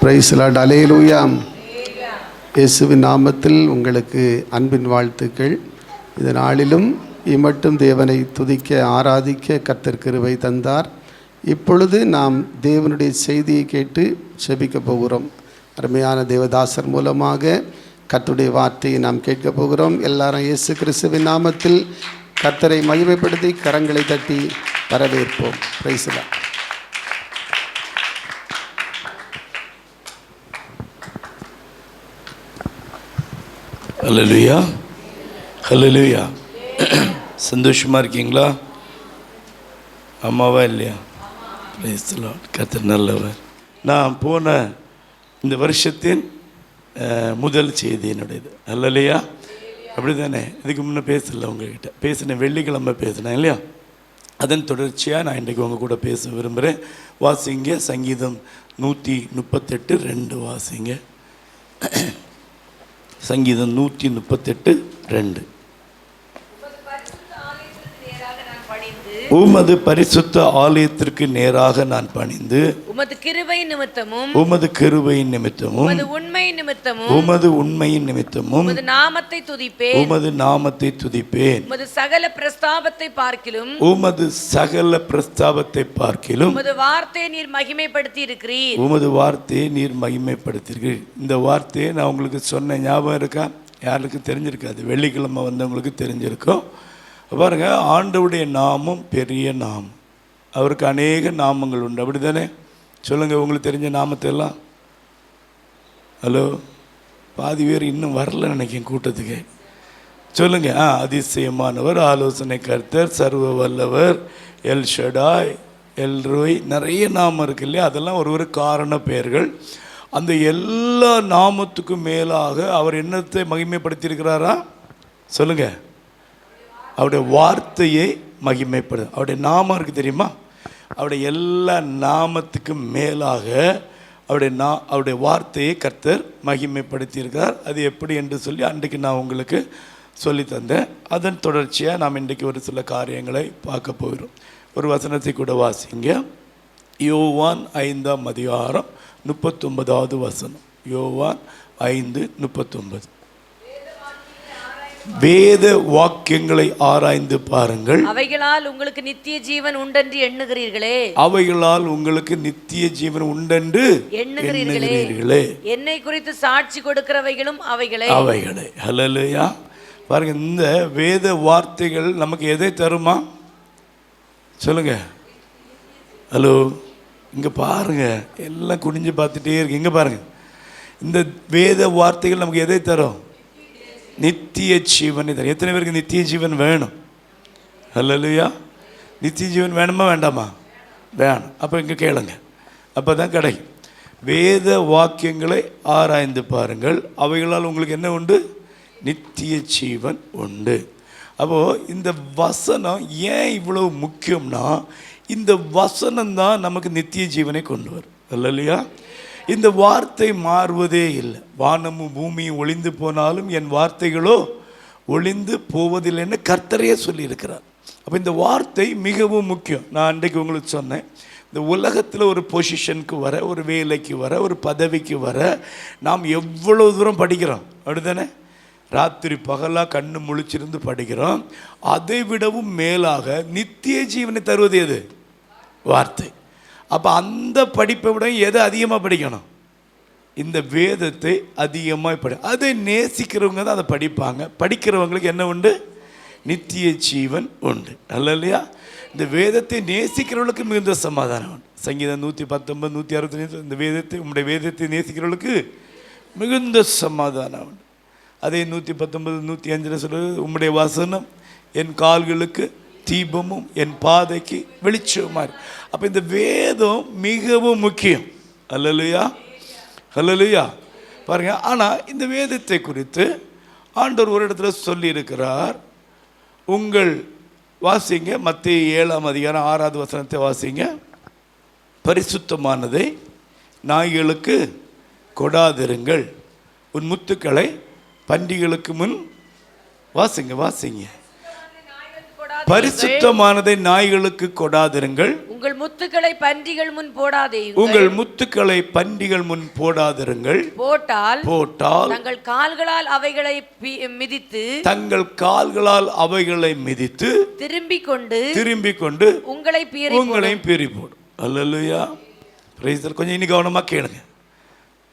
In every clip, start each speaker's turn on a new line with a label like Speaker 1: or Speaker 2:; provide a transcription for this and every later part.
Speaker 1: Price Lord, அல்லேலூயா. இயேசுவின் நாமத்தில் உங்களுக்கு அன்பின் வாழ்த்துக்கள். இந்த நாளிலும் இம்மட்டும் தேவனை துதிக்க ஆராதிக்க கர்த்தர் கிருபை தந்தார். இப்பொழுது நாம் தேவனுடைய செய்தியை கேட்டு செபிக்க போகிறோம். அருமையான தேவதாசர் மூலமாக கர்த்தருடைய வார்த்தையை நாம் கேட்க போகிறோம். எல்லாரும் இயேசு கிறிஸ்துவின் நாமத்தில் கர்த்தரை மகிமைப்படுத்தி கரங்களை தட்டி வரவேற்போம். Praise Lord.
Speaker 2: Hallelujah, hallelujah. சந்தோஷமாக இருக்கீங்களா? அம்மாவா இல்லையா? Praise the Lord. கர்த்தர் நல்லவர். நான் போன இந்த வருஷத்தின் முதல் செய்தி என்னுடையது. ஹல்லேலூயா. அப்படி தானே? இதுக்கு முன்னே பேசல, உங்கள்கிட்ட பேசினேன், வெள்ளிக்கிழமை பேசினேன் இல்லையா? அதன் தொடர்ச்சியாக நான் இன்றைக்கு உங்கள் கூட பேச விரும்புகிறேன். வாசிங்க சங்கீதம் 138:2 வாசிங்க. சங்கீதம் 138:2. உமது பரிசுத்த ஆலயத்திற்கு நேராக நான் பணிந்து
Speaker 3: உமது கிருபையின் நிமித்தமும்
Speaker 2: உமது கிருபையின் நிமித்தமும்
Speaker 3: உமது உண்மையின் நிமித்தமும்
Speaker 2: உமது உண்மையின் நிமித்தமும்
Speaker 3: உமது நாமத்தை துதிப்பேன்.
Speaker 2: உமது நாமத்தை துதிப்பேன்.
Speaker 3: உமது சகல பிரஸ்தாபத்தை பார்க்கிலும்
Speaker 2: உமது சகல பிரஸ்தாபத்தை பார்க்கிலும்
Speaker 3: உமது வார்த்தையை நீர் மகிமைப்படுத்தி இருக்கிறீர்.
Speaker 2: உமது வார்த்தையை நீர் மகிமைப்படுத்திருக்கிறீர். இந்த வார்த்தையை நான் உங்களுக்கு சொன்ன ஞாபகம் இருக்கா? யாருக்கு தெரிஞ்சிருக்காது, வெள்ளிக்கிழமை வந்தவங்களுக்கு தெரிஞ்சிருக்கும். பாருங்க, ஆண்டவருடைய நாமம் பெரிய நாமம். அவருக்கு அநேக நாமங்கள் உண்டு, அப்படி தானே? சொல்லுங்கள், உங்களுக்கு தெரிஞ்ச நாமத்தை எல்லாம். ஹலோ, பாதி பேர் இன்னும் வரல நினைக்கிறேன் கூட்டத்துக்கு. சொல்லுங்க. அதிசயமானவர், ஆலோசனை கர்த்தர், சர்வ வல்லவர், எல் ஷடாய், எல் ரோய், நிறைய நாமம் இருக்கு இல்லையா? அதெல்லாம் ஒரு காரண பெயர்கள். அந்த எல்லா நாமத்துக்கும் மேலாக அவர் என்னத்தை மகிமைப்படுத்தியிருக்கிறாரா? சொல்லுங்க. அவருடைய வார்த்தையை மகிமைப்படு. அவருடைய நாமம் இருக்குது தெரியுமா? அவருடைய எல்லா நாமத்துக்கும் மேலாக அவருடைய வார்த்தையை கர்த்தர் மகிமைப்படுத்தியிருக்கிறார். அது எப்படி என்று சொல்லி அன்றைக்கு நான் உங்களுக்கு சொல்லி தந்தேன். அதன் தொடர்ச்சியாக நாம் இன்றைக்கு ஒரு சில காரியங்களை பார்க்க போகிறோம். ஒரு வசனத்தை கூட வாசிங்க. யோவான் 5:39 வசனம். யோவான் 5:39. வேத வாக்கியங்களை ஆராய்ந்து பாருங்கள்,
Speaker 3: அவைகளால் உங்களுக்கு நித்திய ஜீவன் உண்டென்று எண்ணுகிறீர்களே.
Speaker 2: அவைகளால் உங்களுக்கு நித்திய ஜீவன் உண்டென்று எண்ணுகிறீர்களே.
Speaker 3: என்னை குறித்து சாட்சி கொடுக்கிறவைகளும் அவைகளே.
Speaker 2: ஹல்லேலூயா. பாருங்க, இந்த வேத வார்த்தைகள் நமக்கு எதை தருமா? சொல்லுங்க. ஹலோ, இங்க பாருங்க, எல்லாம் குனிஞ்சு பார்த்துட்டே இருக்கு. இங்க பாருங்க, இந்த வேத வார்த்தைகள் நமக்கு எதை தரும்? நித்திய ஜீவனை தரும். எத்தனை பேருக்கு நித்திய ஜீவன் வேணும்? ஹல்லேலூயா. நித்திய ஜீவன் வேணுமா வேண்டாமா? வேணும். அப்போ இங்கே கேளுங்க, அப்போ தான் கிடைக்கும். வேத வாக்கியங்களை ஆராய்ந்து பாருங்கள், அவைகளால் உங்களுக்கு என்ன உண்டு? நித்திய ஜீவன் உண்டு. அப்போது இந்த வசனம் ஏன் இவ்வளவு முக்கியம்னா, இந்த வசனம் தான் நமக்கு நித்திய ஜீவனை கொண்டு வரும். ஹல்லேலூயா. இந்த வார்த்தை மாறுவதே இல்லை. வானமும் பூமியும் ஒளிந்து போனாலும் என் வார்த்தைகளோ ஒளிந்து போவதில்லைன்னு கர்த்தரையே சொல்லியிருக்கிறார். அப்போ இந்த வார்த்தை மிகவும் முக்கியம். நான் அன்றைக்கு உங்களுக்கு சொன்னேன், இந்த உலகத்தில் ஒரு பொசிஷனுக்கு வர, ஒரு வேலைக்கு வர, ஒரு பதவிக்கு வர நாம் எவ்வளோ தூரம் படிக்கிறோம், அப்படித்தானே? ராத்திரி பகலாக கண்ணு முழிச்சிருந்து படிக்கிறோம். அதை விடவும் மேலாக நித்திய ஜீவனை தருவது எது? வார்த்தை. அப்போ அந்த படிப்பை விட எதை அதிகமாக படிக்கணும்? இந்த வேதத்தை அதிகமாக அதை நேசிக்கிறவங்க தான் அதை படிப்பாங்க. படிக்கிறவங்களுக்கு என்ன உண்டு? நித்திய ஜீவன் உண்டு. அல்லையா? இந்த வேதத்தை நேசிக்கிறவர்களுக்கு மிகுந்த சமாதானம் உண்டு. சங்கீதம் 119, 165, இந்த வேதத்தை, உங்களுடைய வேதத்தை நேசிக்கிறவர்களுக்கு மிகுந்த சமாதானம் உண்டு. அதே 119, 105 சொல்றது, உம்முடைய வசனம் என் கால்களுக்கு தீபமும் என் பாதைக்கு வெளிச்சமாறு. அப்போ இந்த வேதம் மிகவும் முக்கியம். அல்லேலூயா, அல்லேலூயா. பாருங்க, ஆனால் இந்த வேதத்தை குறித்து ஆண்டவர் ஒரு இடத்துல சொல்லியிருக்கிறார். உங்கள் வாசிங்க, மத்தேயு 7:6 வசனத்தை வாசிங்க. பரிசுத்தமானதை நாய்களுக்கு கொடாதிருங்கள், உன் முத்துக்களை பன்றிகளுக்கு முன் வாசிங்க. பரிசுத்தமானதை நாய்களுக்கு கொடாதிருங்கள்.
Speaker 3: உங்கள் முத்துக்களை பன்றிகள் முன் போடாதேயுங்கள்.
Speaker 2: உங்கள் முத்துக்களை பன்றிகள் முன் போடாதிருங்கள்.
Speaker 3: போட்டால்
Speaker 2: தங்கள்
Speaker 3: கால்களால் அவைகளை மிதித்து திரும்பிக் கொண்டு உங்களை
Speaker 2: பீறி போடும். அல்லேலூயா. Praise the Lord. கொஞ்சம் இனி கவனமா கேளுங்க.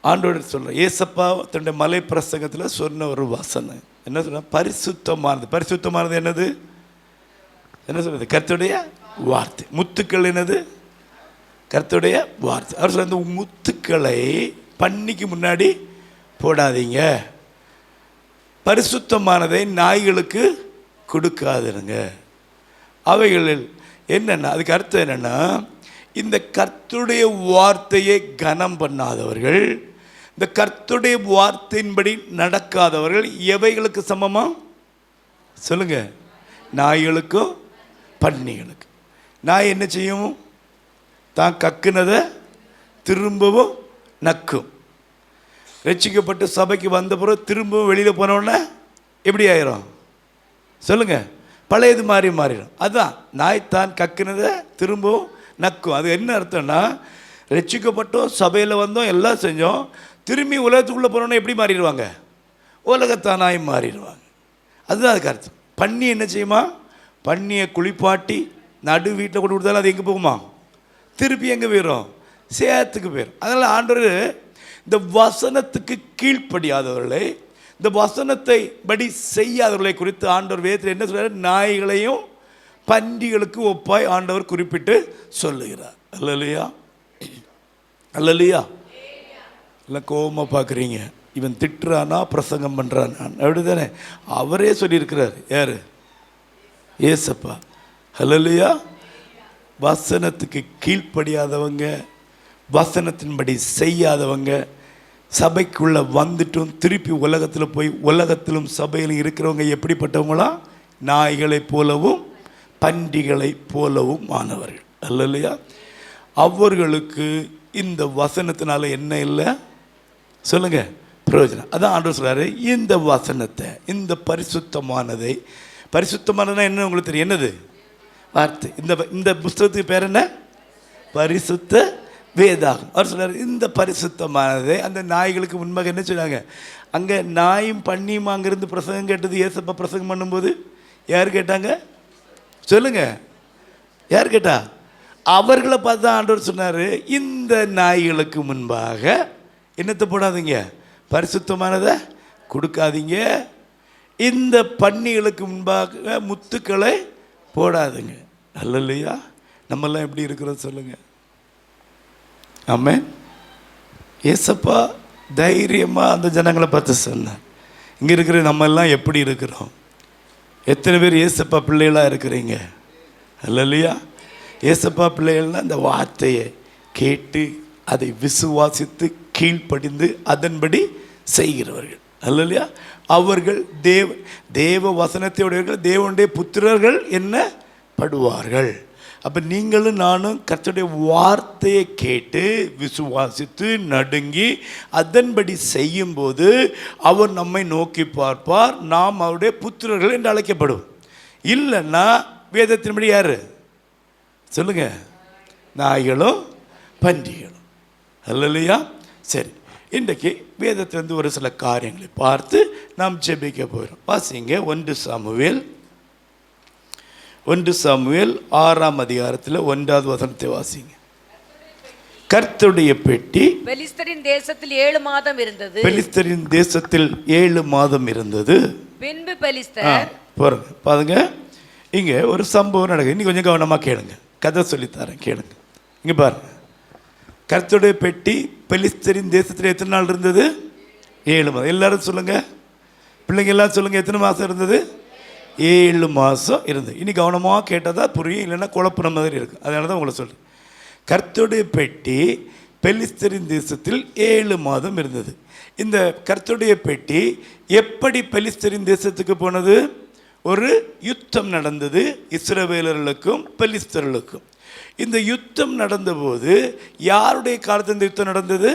Speaker 2: ஆண்டவர் சொல்ற ஏசப்பா தன்னுடைய மலை பிரசங்கத்தில் சொன்ன ஒரு வசனம் என்ன சொல்ற? பரிசுத்தமானது. பரிசுத்தமானது என்னது? என்ன சொல்றது? கர்த்தருடைய வார்த்தை. முத்துக்கள் என்னது? கர்த்தருடைய வார்த்தை. அவர் சொல்ற அந்த முத்துக்களை பன்னிக்கு முன்னாடி போடாதீங்க, பரிசுத்தமானதை நாய்களுக்கு கொடுக்காதுங்க. அவைகளில் என்னன்னா, அதுக்கு அர்த்தம் என்னன்னா, இந்த கர்த்தருடைய வார்த்தையை கனம் பண்ணாதவர்கள், இந்த கர்த்தருடைய வார்த்தையின்படி நடக்காதவர்கள் எவைகளுக்கு சமமா சொல்லுங்க? நாய்களுக்கும் பன்னிகளுக்கு. நாய் என்ன செய்யும்? தான் கக்குனதை திரும்பவும் நக்கும். ரட்சிக்கப்பட்டு சபைக்கு வந்த பிறகு திரும்பவும் வெளியில் போனோடனே எப்படி ஆயிரும் சொல்லுங்க? பழையது மாறிடும். அதுதான் நாய் தான் கக்குனதை திரும்பவும் நக்கும். அது என்ன அர்த்தம்னா, ரட்சிக்கப்பட்டோம், சபையில் வந்தோம், எல்லாம் செஞ்சோம், திரும்பி உலகத்துக்குள்ளே போனோன்னா எப்படி மாறிடுவாங்க? உலகத்தானாய் மாறிடுவாங்க. அதுதான் அதுக்கு அர்த்தம். பன்னி என்ன செய்யுமா? பன்னியை குளிப்பாட்டி நடு வீட்டில் கொண்டு கொடுத்தாலும் அது எங்கே போகுமா? திருப்பி எங்கே போயிடும்? சேத்துக்கு போயிடும். அதனால் ஆண்டவர் இந்த வசனத்துக்கு கீழ்ப்படியாதவர்களை, இந்த வசனத்தை படி செய்யாதவர்களை குறித்து ஆண்டவர் வேதத்தில் என்ன சொல்றார்? நாய்களையும் பன்றிகளுக்கு ஒப்பாய் ஆண்டவர் குறிப்பிட்டு சொல்லுகிறார். அல்லேலூயா. அல்லேலூயா. இல்லை கோபமாக பார்க்குறீங்க, இவன் திட்டுறானா பிரசங்கம் பண்ணுறானா? அப்படி தானே அவரே சொல்லியிருக்கிறார். யார்? ஏசப்பா. அல்லேலூயா. வசனத்துக்கு கீழ்ப்படியாதவங்க, வசனத்தின்படி செய்யாதவங்க, சபைக்குள்ளே வந்துட்டும் திருப்பி உலகத்தில் போய் உலகத்திலும் சபையிலும் இருக்கிறவங்க எப்படிப்பட்டவங்களா? நாய்களைப் போலவும் பன்றிகளைப் போலவும் ஆனவர்கள். அல்லேலூயா. அவர்களுக்கு இந்த வசனத்தினால என்ன இல்லை சொல்லுங்க? பிரயோஜனம். அதான் ஆண்டவர் சொல்றாரு, இந்த வசனத்தை, இந்த பரிசுத்தமானதை. பரிசுத்தமானதுன்னா என்ன உங்களுக்கு தெரியும்? என்னது? வார்த்தை. இந்த புஸ்தகத்துக்கு பேர் என்ன? பரிசுத்த வேதாகம். அவர் சொல்றாரு, இந்த பரிசுத்தமானதை. அந்த நாய்களுக்கு முன்பாக என்ன சொன்னாங்க? அங்கே நாயும் பன்னியும் அங்கிருந்து பிரசங்கம் கேட்டது. ஏசப்பா பிரசங்கம் பண்ணும்போது யார் கேட்டாங்க சொல்லுங்க? யார் கேட்டா? அவர்களை பார்த்து தான் ஆண்டவர் சொன்னார், இந்த நாய்களுக்கு முன்பாக என்னத்தை போடாதீங்க? பரிசுத்தமானதை கொடுக்காதீங்க. இந்த பன்னிகளுக்கு முன்பாக முத்துக்களை போடாதுங்க. அல்லேலூயா. நம்மெல்லாம் எப்படி இருக்கிறோம் சொல்லுங்க? ஆமென். ஏசப்பா தைரியமாக அந்த ஜனங்களை பார்த்து சொன்னார். இங்கே இருக்கிற நம்ம எல்லாம் எப்படி இருக்கிறோம்? எத்தனை பேர் ஏசப்பா பிள்ளைகளாக இருக்கிறீங்க? அல்லேலூயா. ஏசப்பா பிள்ளைகள்னால் இந்த வார்த்தையை கேட்டு அதை விசுவாசித்து கீழ்ப்படிந்து அதன்படி செய்கிறவர்கள். அல்லேலூயா. அவர்கள் தேவ வசனத்தை உடையவர்கள், தேவனுடைய புத்திரர்கள் என்ன படுவார்கள். அப்போ நீங்களும் நானும் கர்த்தருடைய வார்த்தையை கேட்டு விசுவாசித்து நடுங்கி அதன்படி செய்யும்போது அவர் நம்மை நோக்கி பார்ப்பார். நாம் அவருடைய புத்திரர்கள் என்று அழைக்கப்படும். இல்லைன்னா வேதத்தின்படி யார் சொல்லுங்க? நாய்களும் பன்றிகளும். அல்லேலூயா. சரி, இன்றைக்கு வேதத்திலிருந்து ஒரு சில காரியங்களை பார்த்து நாம் ஜெபிக்க போகிறோம். வாசிங்க 1 சாமுவேல் 6ஆம் அதிகாரத்தில் 1வது வசனத்தை வாசிங்க. கர்த்தருடைய பெட்டி
Speaker 3: பெலிஸ்தரின் தேசத்தில் 7 மாதம் இருந்தது.
Speaker 2: பெலிஸ்தரின் தேசத்தில் 7 மாதம் இருந்தது.
Speaker 3: பின்பு பெலிஸ்தர்
Speaker 2: பாருங்க, இங்கே ஒரு சம்பவம் நடக்குது. இன்னும் கொஞ்சம் கவனமாக கேளுங்க, கதை சொல்லித்தரேன் கேளுங்க. இங்கே பாருங்க, கர்த்தருடைய பெட்டி பெலிஸ்தரின் தேசத்தில் எத்தனை நாள் இருந்தது? 7 மாதம். எல்லாரும் சொல்லுங்க, பிள்ளைங்க எல்லாம் சொல்லுங்க, எத்தனை மாதம் இருந்தது? 7 மாதம் இருந்தது. இனி கவனமாக கேட்டால் தான் புரியும், இல்லைன்னா குழப்புன மாதிரி இருக்குது. அதனால தான் உங்களை சொல்கிறேன். கர்த்தருடைய பெட்டி பெலிஸ்தரின் தேசத்தில் 7 மாதம் இருந்தது. இந்த கர்த்தருடைய பெட்டி எப்படி பெலிஸ்தரின் தேசத்துக்கு போனது? ஒரு யுத்தம் நடந்தது இஸ்ரவேலர்களுக்கும் பெலிஸ்தர்களுக்கும். இந்த யுத்தம் நடந்தபோது யாருடைய காலத்தில் இந்த யுத்தம் நடந்தது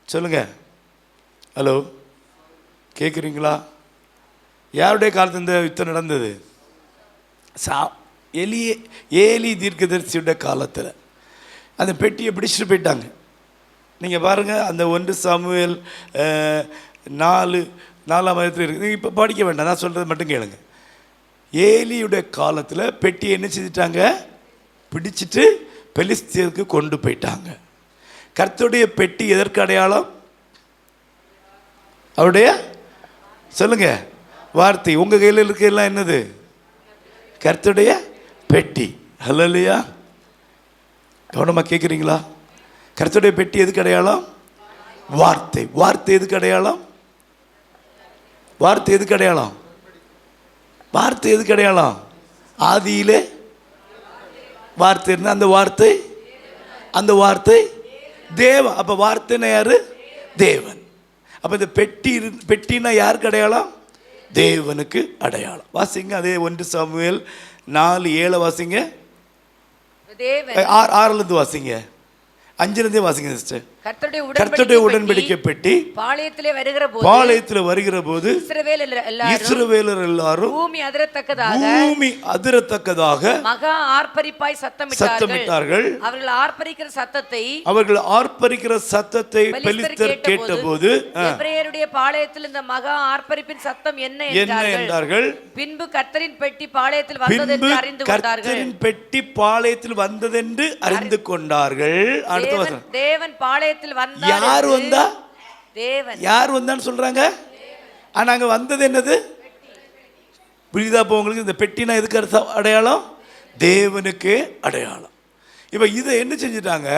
Speaker 2: சொல்லுங்க? ஹலோ, கேட்குறீங்களா? யாருடைய காலத்தில் இந்த யுத்தம் நடந்தது? ஏலி தீர்க்கதரிசியோட காலத்தில் அந்த பெட்டியை பிடிச்சிட்டு போயிட்டாங்க. நீங்கள் பாருங்கள், அந்த 1 சாமுவேல் 4ஆம் இருக்குது. நீங்கள் இப்போ படிக்க வேண்டாம், நான் சொல்கிறது மட்டும் கேளுங்க. ஏலியுடைய காலத்தில் பெட்டியை என்ன செஞ்சிட்டாங்க? பிடிச்சிட்டு பெலிஸ்தியருக்கு கொண்டு போயிட்டாங்க. கர்த்தருடைய பெட்டி எதற்கு அடையாளம்? அவருடைய சொல்லுங்க வார்த்தை. உங்கள் கையில் இருக்கலாம் என்னது? கர்த்தருடைய பெட்டி. ஹல்லேலூயா. கவனமாக கேட்குறீங்களா? கர்த்தருடைய பெட்டி எதுக்கு அடையாளம்? வார்த்தை. வார்த்தை எதுக்கு அடையாளம்? வார்த்தை எதுக்கு அடையாளம்? வார்த்தை எதுக்கு அடையாளம்? ஆதியிலே வார்த்தை இருந்தா அந்த வார்த்தை தேவன். அப்போ வார்த்தைன்னா யாரு? தேவன். அப்போ இந்த பெட்டினா யாருக்கு அடையாளம்? தேவனுக்கு அடையாளம். வாசிங்க அதே 1 சாமுவேல் 4:7 வாசிங்க. 6 வாசிங்க. 5 வாசிங்க சிஸ்டர். கர்த்தருடைய உடன்படிக்கை பெட்டி
Speaker 3: பாளையத்திலே
Speaker 2: வருகிற போது இஸ்ரவேலர் எல்லாரும் பூமி அதிரத்தக்கதாக
Speaker 3: மகா ஆர்ப்பரிப்பாய் சத்தமிட்டார்கள். அவர்கள் ஆர்ப்பரிக்கிற சத்தத்தை பெலிஸ்தர் கேட்டபோது எபிரேயருடைய பாளையத்தில் இந்த மகா ஆர்ப்பரிப்பின் சத்தம் என்ன என்றார்கள். பின்பு கர்த்தரின் பெட்டி பாளையத்தில் வந்ததென்று அறிந்து கொண்டார்கள். அடுத்த வசனம். தேவன் பாளையத்தில் வந்தார்.
Speaker 2: யார் வந்தா?
Speaker 3: தேவன்.
Speaker 2: யார் வந்தான்னு சொல்றாங்க? ஆனா அங்க வந்தது என்னது? புரியுதா? இப்போ உங்களுக்கு இந்த பெட்டினா எதுக்கு அடையாளம்? தேவனுக்கு அடையாளம். இப்போ இதை என்ன செஞ்சிட்டாங்க?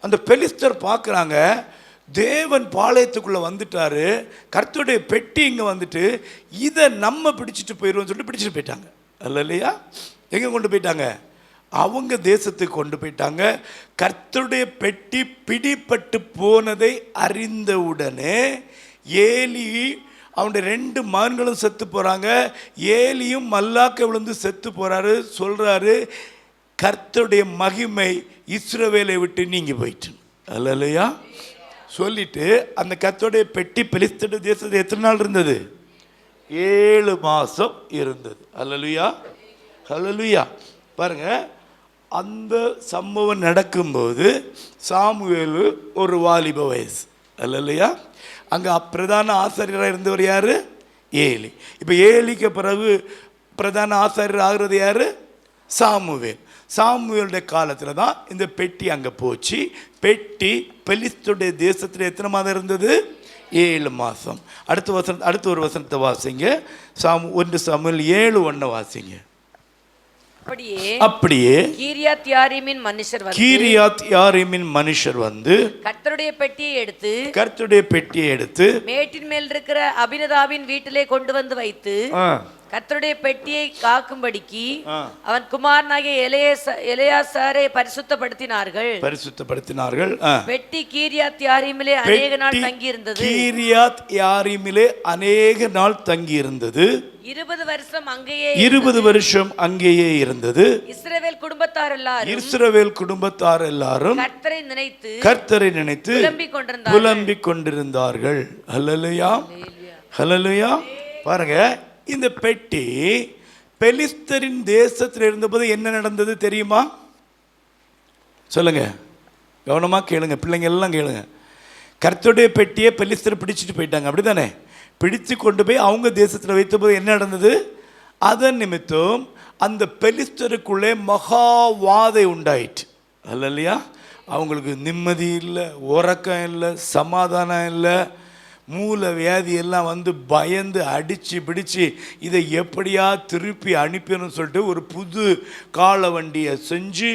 Speaker 2: அந்த பெலிஸ்தர் பார்க்குறாங்க, தேவன் பாளையத்துக்குள்ளே வந்துட்டாரு, கர்த்தருடைய பெட்டி இங்கே வந்துட்டு இதை நம்ம பிடிச்சிட்டு போயிடுவோம்னு சொல்லிட்டு பிடிச்சிட்டு போயிட்டாங்க. அல்ல இல்லையா? எங்கே கொண்டு போயிட்டாங்க? அவங்க தேசத்துக்கு கொண்டு போயிட்டாங்க. கர்த்தருடைய பெட்டி பிடிபட்டு போனதை அறிந்தவுடனே ஏலி அவனுடைய 2 மகன்களும் செத்து போகிறாங்க. ஏலியும் மல்லாக்க விழுந்து செத்து போகிறாரு. சொல்கிறாரு, கர்த்தருடைய மகிமை இஸ்ரவேலை விட்டு நீங்கி போயிட்டு. அல்லையா? சொல்லிட்டு அந்த கர்த்தருடைய பெட்டி பெலிஸ்தருடைய தேசத்தில் எத்தனை நாள் இருந்தது? 7 மாதம் இருந்தது. அல்லலுயா. அல்லலுயா. பாருங்க, அந்த சம்பவம் நடக்கும்போது சாமுவேல் ஒரு வாலிப வயசு. அல்லையா? அங்கே பிரதான ஆசாரியராக இருந்தவர் யார்? ஏலி. இப்போ ஏலிக்கு பிறகு பிரதான ஆசாரியர் ஆகிறது யார்? சாமுவேல். சாமுவேலுடைய காலத்தில் தான் இந்த பெட்டி அங்கே போச்சு. பெட்டி பெலிஸ்தருடைய தேசத்தில் எத்தனை மாதம் இருந்தது? 7 மாதம். அடுத்த ஒரு வசனத்தை வாசிங்க. 1 சாமுவேல் 7:1 வாசிங்க. அப்படியே கீரியாத் யாரீமின் மனுஷர் வந்து கர்த்தருடைய பெட்டியை எடுத்து
Speaker 3: மேட்டின் மேல் இருக்கிற அபினதாபின் வீட்டிலே கொண்டு வந்து வைத்து கர்த்தருடைய பெட்டியை காக்கும்படிக்கு அவன் குமாரனாகிய எலெயாசாரை பரிசுத்தப்படுத்தினார்கள். பெட்டி கீரியாத் யாரீமிலே அநேக நாள் தங்கி இருந்தது. 20 வருஷம் அங்கேயே இருந்தது. இஸ்ரவேல் குடும்பத்தார் எல்லாரும் கர்த்தரை நினைத்து புலம்பிக் கொண்டிருந்தார்கள். ஹல்லேலூயா. ஹல்லேலூயா. பாருங்க, இந்த பெட்டி பெலிஸ்தரின் தேசத்தில் இருந்தபோது என்ன நடந்தது தெரியுமா? சொல்லுங்க, கவனமா கேளுங்க, பிள்ளைங்க எல்லாம் கேளுங்க. கர்த்தருடைய பெட்டியை பெலிஸ்தர் பிடிச்சிட்டு போயிட்டாங்க, அப்படித்தானே? பிடித்து கொண்டு போய் அவங்க தேசத்தில் வைத்தபோது என்ன நடந்தது? அதன் நிமித்தம் அந்த பெலிஸ்தருக்குள்ளே மகாவாதை உண்டாயிற்று. அல்ல இல்லையா? அவங்களுக்கு நிம்மதி இல்லை, உறக்கம் இல்லை, சமாதானம் இல்லை, மூல வியாதி எல்லாம் வந்து பயந்து அடித்து பிடிச்சி இதை எப்படியா திருப்பி அனுப்பிடணும்னு சொல்லிட்டு ஒரு புது காளை வண்டியை செஞ்சு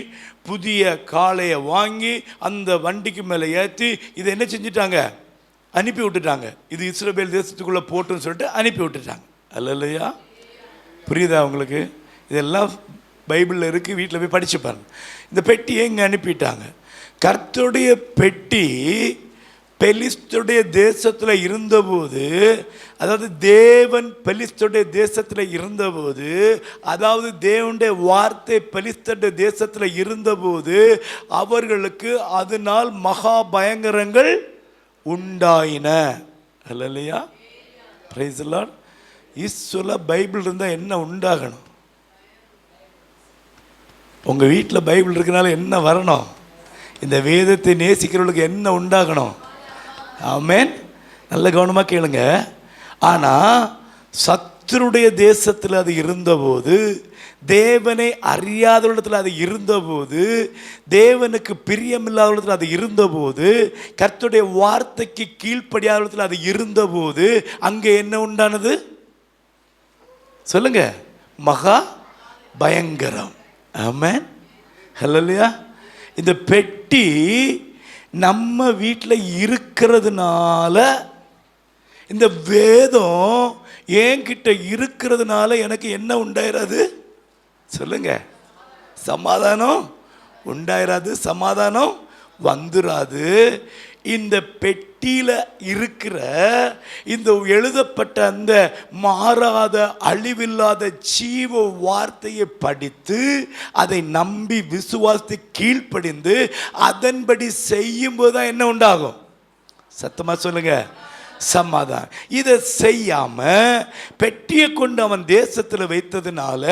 Speaker 3: புதிய காளையை வாங்கி அந்த வண்டிக்கு மேலே ஏற்றி இதை என்ன செஞ்சிட்டாங்க? அனுப்பி விட்டுட்டாங்க. இது இஸ்ரவேல் தேசத்துக்குள்ளே போட்டுன்னு சொல்லிட்டு அனுப்பி விட்டுட்டாங்க. அல்ல இல்லையா? புரியுதா உங்களுக்கு? இதெல்லாம் பைபிளில் இருக்குது, வீட்டில் போய் படித்து பாருங்க. இந்த பெட்டியை இங்கே அனுப்பிட்டாங்க. கர்த்தருடைய பெட்டி பெலிஸ்தருடைய தேசத்தில் இருந்தபோது, அதாவது தேவன் பெலிஸ்தருடைய தேசத்தில் இருந்தபோது, அதாவது தேவனுடைய வார்த்தை பெலிஸ்தருடைய தேசத்தில் இருந்தபோது அவர்களுக்கு அதனால் மகா பயங்கரங்கள் உண்டாயின. அல்லையா? Praise the Lord. இஸ்ஸுல பைபிள் இருந்தால் என்ன உண்டாகணும்? உங்கள் வீட்டில் பைபிள் இருக்கனால என்ன வரணும்? இந்த வேதத்தை நேசிக்கிறவர்களுக்கு என்ன உண்டாகணும்? ஆமென். நல்ல கவனமாக கேளுங்க. ஆனால் சத்துருடைய தேசத்தில் அது இருந்தபோது, தேவனை அறியாதவரிடத்தில் அது இருந்தபோது, தேவனுக்கு பிரியமில்லாதவரிடத்தில் அது இருந்தபோது, கர்த்தருடைய வார்த்தைக்கு கீழ்ப்படியாதவரிடத்தில் அது இருந்தபோது, அங்கே என்ன உண்டானது சொல்லுங்க? மகா பயங்கரம். ஆமென். ஹல்லேலூயா. இந்த பெட்டி நம்ம வீட்டில் இருக்கிறதுனால, இந்த வேதம் என்கிட்ட இருக்கிறதுனால எனக்கு என்ன உண்டாயிராது சொல்லுங்க? சமாதானம் உண்டாயிராது, சமாதானம் வந்துராது. இந்த பெட்டியில் இருக்கிற இந்த எழுதப்பட்ட அந்த மாறாத அழிவில்லாத ஜீவ வார்த்தையை படித்து அதை நம்பி விசுவாசத்தை கீழ்ப்படிந்து அதன்படி செய்யும்போது தான் என்ன உண்டாகும்? சத்தமாக சொல்லுங்க, சமாதானம். இதை செய்யாம பெட்டியை கொண்டு அவன் தேசத்தில் வைத்ததுனால